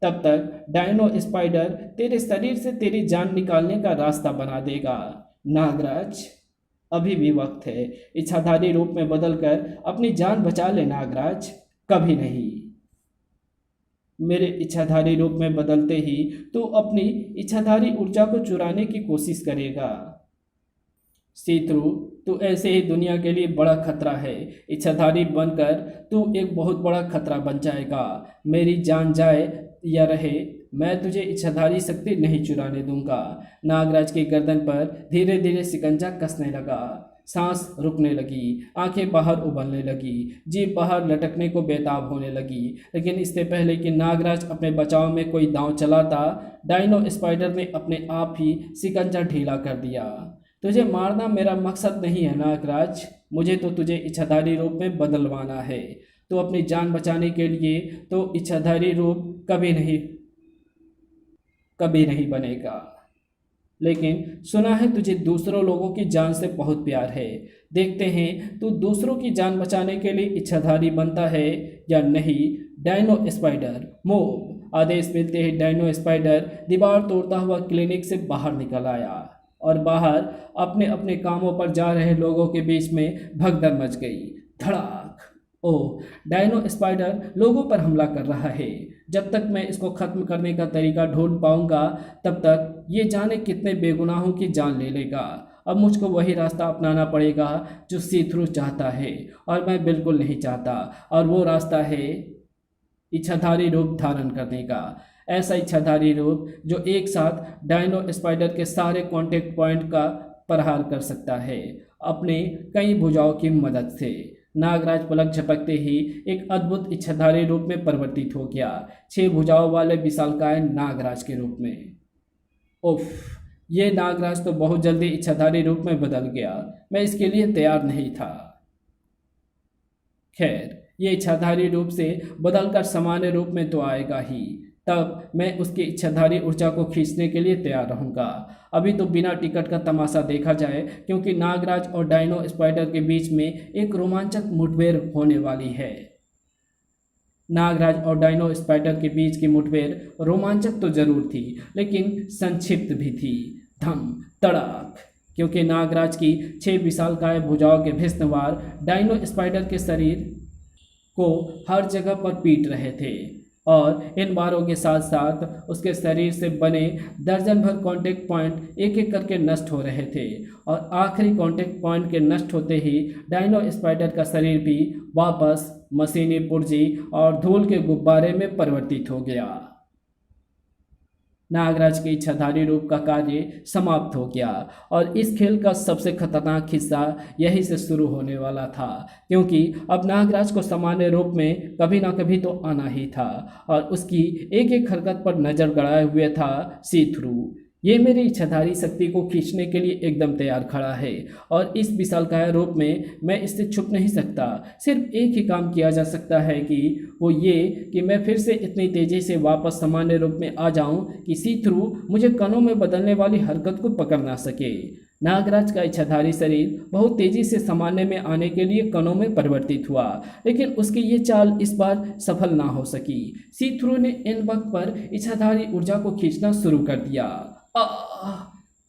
तब तक डायनो स्पाइडर तेरे शरीर से तेरी जान निकालने का रास्ता बना देगा। नागराज, अभी भी वक्त है। इच्छाधारी रूप में बदलकर अपनी जान बचा ले नागराज। कभी नहीं। मेरे इच्छाधारी रूप में बदलते ही तू अपनी इच्छाधारी ऊर्जा को चुराने की कोशिश करेगा। सी थ्रू, तू ऐसे ही दुनिया के लिए बड़ा खतरा है। इच्छाधारी बनकर तू एक बहुत बड़ा खतरा बन जाएगा। मेरी जान जाए या रहे, मैं तुझे इच्छाधारी शक्ति नहीं चुराने दूंगा। नागराज की गर्दन पर धीरे धीरे शिकंजा कसने लगा। सांस रुकने लगी, आंखें बाहर उबलने लगी, जीभ बाहर लटकने को बेताब होने लगी। लेकिन इससे पहले कि नागराज अपने बचाव में कोई दांव चलाता, डायनो स्पाइडर ने अपने आप ही शिकंजा ढीला कर दिया। तुझे मारना मेरा मकसद नहीं है नागराज, मुझे तो तुझे इच्छाधारी रूप में बदलवाना है। तो अपनी जान बचाने के लिए तो इच्छाधारी रूप कभी नहीं बनेगा। लेकिन सुना है तुझे दूसरों लोगों की जान से बहुत प्यार है। देखते हैं तू दूसरों की जान बचाने के लिए इच्छाधारी बनता है या नहीं। Dino spider move. आदेश मिलते ही डायनो स्पाइडर दीवार तोड़ता हुआ क्लिनिक से बाहर निकल आया, और बाहर अपने अपने कामों पर जा रहे लोगों के बीच में भगदड़ मच गई। धड़ाक। ओह, डायनो स्पाइडर लोगों पर हमला कर रहा है। जब तक मैं इसको ख़त्म करने का तरीका ढूंढ पाऊंगा, तब तक ये जाने कितने बेगुनाहों की जान ले लेगा। अब मुझको वही रास्ता अपनाना पड़ेगा जो सी थ्रू चाहता है, और मैं बिल्कुल नहीं चाहता। और वो रास्ता है इच्छाधारी रूप धारण करने का। ऐसा इच्छाधारी रूप जो एक साथ डायनो स्पाइडर के सारे कांटेक्ट पॉइंट का प्रहार कर सकता है अपने कई भुजाओं की मदद से। नागराज पलक झपकते ही एक अद्भुत इच्छाधारी रूप में परिवर्तित हो गया, 6 भुजाओं वाले विशालकाय नागराज के रूप में। उफ, ये नागराज तो बहुत जल्दी इच्छाधारी रूप में बदल गया। मैं इसके लिए तैयार नहीं था। खैर, ये इच्छाधारी रूप से बदलकर सामान्य रूप में तो आएगा ही, तब मैं उसकी इच्छाधारी ऊर्जा को खींचने के लिए तैयार रहूंगा। अभी तो बिना टिकट का तमाशा देखा जाए, क्योंकि नागराज और डायनो स्पाइडर के बीच में एक रोमांचक मुठभेड़ होने वाली है। नागराज और डायनो स्पाइडर के बीच की मुठभेड़ रोमांचक तो जरूर थी, लेकिन संक्षिप्त भी थी। धम तड़ाक, क्योंकि नागराज की 6 विशालकाय भुजाओं के भीषण वार डायनो स्पाइडर के शरीर को हर जगह पर पीट रहे थे, और इन वारों के साथ साथ उसके शरीर से बने दर्जन भर कांटेक्ट पॉइंट एक एक करके नष्ट हो रहे थे। और आखिरी कांटेक्ट पॉइंट के नष्ट होते ही डायनो स्पाइडर का शरीर भी वापस मशीनी पुर्जी और धूल के गुब्बारे में परिवर्तित हो गया। नागराज के इच्छाधारी रूप का कार्य समाप्त हो गया, और इस खेल का सबसे खतरनाक हिस्सा यहीं से शुरू होने वाला था, क्योंकि अब नागराज को सामान्य रूप में कभी ना कभी तो आना ही था, और उसकी एक एक हरकत पर नजर गड़ाए हुए था सी थ्रू। ये मेरी इच्छाधारी शक्ति को खींचने के लिए एकदम तैयार खड़ा है, और इस विशालकाय रूप में मैं इससे छुप नहीं सकता। सिर्फ एक ही काम किया जा सकता है कि वो ये कि मैं फिर से इतनी तेज़ी से वापस सामान्य रूप में आ जाऊं कि सी थ्रू मुझे कणों में बदलने वाली हरकत को पकड़ ना सके। नागराज का इच्छाधारी शरीर बहुत तेज़ी से सामान्य में आने के लिए कणों में परिवर्तित हुआ, लेकिन उसकी ये चाल इस बार सफल ना हो सकी। सी थ्रू ने इन वक्त पर इच्छाधारी ऊर्जा को खींचना शुरू कर दिया।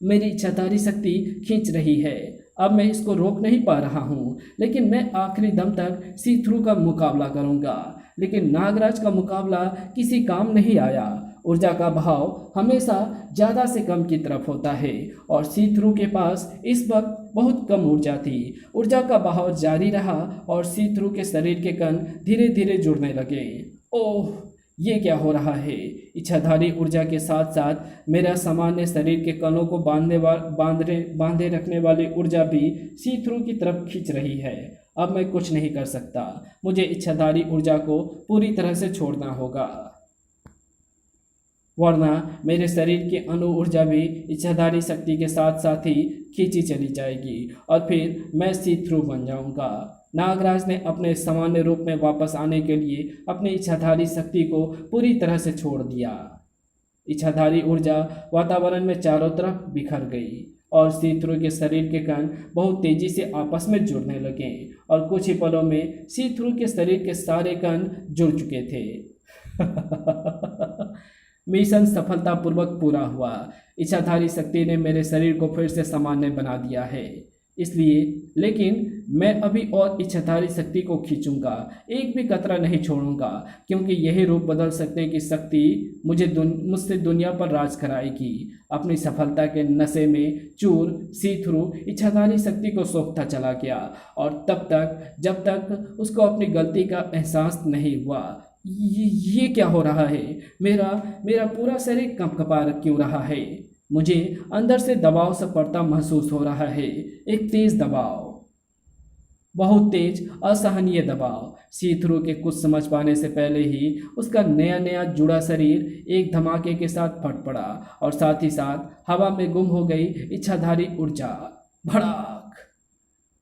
मेरी इच्छाधारी शक्ति खींच रही है, अब मैं इसको रोक नहीं पा रहा हूँ, लेकिन मैं आखिरी दम तक सी थ्रू का मुकाबला करूँगा। लेकिन नागराज का मुकाबला किसी काम नहीं आया। ऊर्जा का बहाव हमेशा ज़्यादा से कम की तरफ होता है, और सी थ्रू के पास इस वक्त बहुत कम ऊर्जा थी। ऊर्जा का बहाव जारी रहा, और सी थ्रू के शरीर के कण धीरे धीरे जुड़ने लगे। ओह, ये क्या हो रहा है? इच्छाधारी ऊर्जा के साथ साथ मेरा सामान्य शरीर के कणों को बांधे रखने वाली ऊर्जा भी सी थ्रू की तरफ खींच रही है। अब मैं कुछ नहीं कर सकता, मुझे इच्छाधारी ऊर्जा को पूरी तरह से छोड़ना होगा, वरना मेरे शरीर की अणु ऊर्जा भी इच्छाधारी शक्ति के साथ साथ ही खींची चली जाएगी, और फिर मैं सी थ्रू बन जाऊंगा। नागराज ने अपने सामान्य रूप में वापस आने के लिए अपनी इच्छाधारी शक्ति को पूरी तरह से छोड़ दिया। इच्छाधारी ऊर्जा वातावरण में चारों तरफ बिखर गई, और सी थ्रू के शरीर के कण बहुत तेजी से आपस में जुड़ने लगे, और कुछ ही पलों में सी थ्रू के शरीर के सारे कण जुड़ चुके थे। मिशन सफलतापूर्वक पूरा हुआ। इच्छाधारी शक्ति ने मेरे शरीर को फिर से सामान्य बना दिया है, इसलिए लेकिन मैं अभी और इच्छाधारी शक्ति को खींचूंगा, एक भी कतरा नहीं छोड़ूंगा, क्योंकि यही रूप बदल सकने की शक्ति मुझसे दुनिया पर राज कराएगी। अपनी सफलता के नशे में चूर सी थ्रू इच्छाधारी शक्ति को सोखता चला गया, और तब तक जब तक उसको अपनी गलती का एहसास नहीं हुआ। ये क्या हो रहा है? मेरा पूरा शरीर कंपकपा क्यों रहा है? मुझे अंदर से दबाव सा पड़ता महसूस हो रहा है, एक तेज दबाव, बहुत तेज असहनीय दबाव। सी थ्रू के कुछ समझ पाने से पहले ही उसका नया नया जुड़ा शरीर एक धमाके के साथ फट पड़ा, और साथ ही साथ हवा में गुम हो गई इच्छाधारी ऊर्जा। भड़ाक!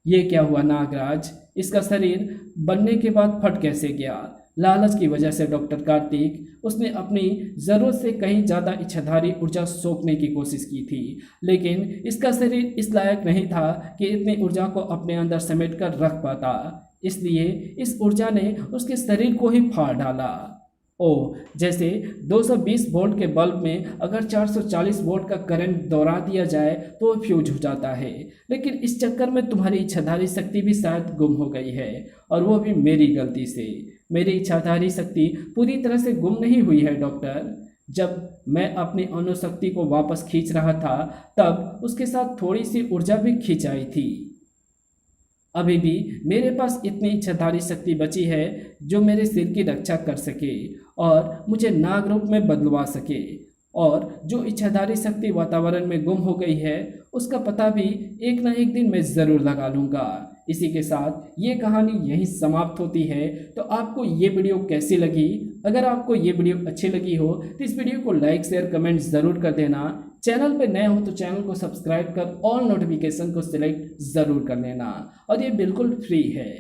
ये क्या हुआ नागराज? इसका शरीर बनने के बाद फट कैसे गया? लालच की वजह से डॉक्टर कार्तिक उसने अपनी ज़रूरत से कहीं ज़्यादा इच्छाधारी ऊर्जा सोखने की कोशिश की थी, लेकिन इसका शरीर इस लायक नहीं था कि इतनी ऊर्जा को अपने अंदर समेट कर रख पाता। इसलिए इस ऊर्जा ने उसके शरीर को ही फाड़ डाला। ओह, जैसे 220 वोल्ट के बल्ब में अगर 440 वोल्ट का करंट दौड़ा दिया जाए तो वो फ्यूज हो जाता है, लेकिन इस चक्कर में तुम्हारी इच्छाधारी शक्ति भी शायद गुम हो गई है, और वो भी मेरी गलती से। मेरी इच्छाधारी शक्ति पूरी तरह से गुम नहीं हुई है डॉक्टर। जब मैं अपनी अणुशक्ति को वापस खींच रहा था, तब उसके साथ थोड़ी सी ऊर्जा भी खींच आई थी। अभी भी मेरे पास इतनी इच्छाधारी शक्ति बची है जो मेरे सिर की रक्षा कर सके और मुझे नाग रूप में बदलवा सके। और जो इच्छाधारी शक्ति वातावरण में गुम हो गई है उसका पता भी एक ना एक दिन मैं ज़रूर लगा लूँगा। इसी के साथ ये कहानी यहीं समाप्त होती है। तो आपको ये वीडियो कैसी लगी? अगर आपको ये वीडियो अच्छी लगी हो तो इस वीडियो को लाइक शेयर कमेंट ज़रूर कर देना। चैनल पर नए हो तो चैनल को सब्सक्राइब कर ऑल नोटिफिकेशन को सिलेक्ट ज़रूर कर लेना और ये बिल्कुल फ्री है।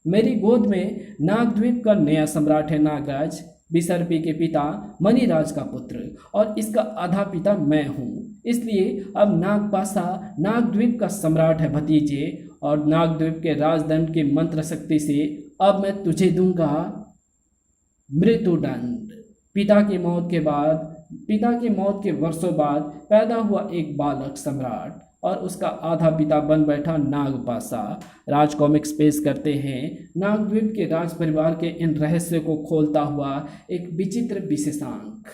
मेरी गोद में नागद्वीप का नया सम्राट है नागराज, विसर्पी के पिता मणिराज का पुत्र, और इसका आधा पिता मैं हूँ। इसलिए अब नागपाशा नागद्वीप का सम्राट है भतीजे, और नागद्वीप के राजदंड की मंत्र शक्ति से अब मैं तुझे दूंगा मृत्युदंड। पिता की मौत के वर्षों बाद पैदा हुआ एक बालक सम्राट और उसका आधा पिता बन बैठा नागपाशा। राज कॉमिक्स पेश करते हैं नागद्वीप के राज परिवार के इन रहस्यों को खोलता हुआ एक विचित्र विशेषांक।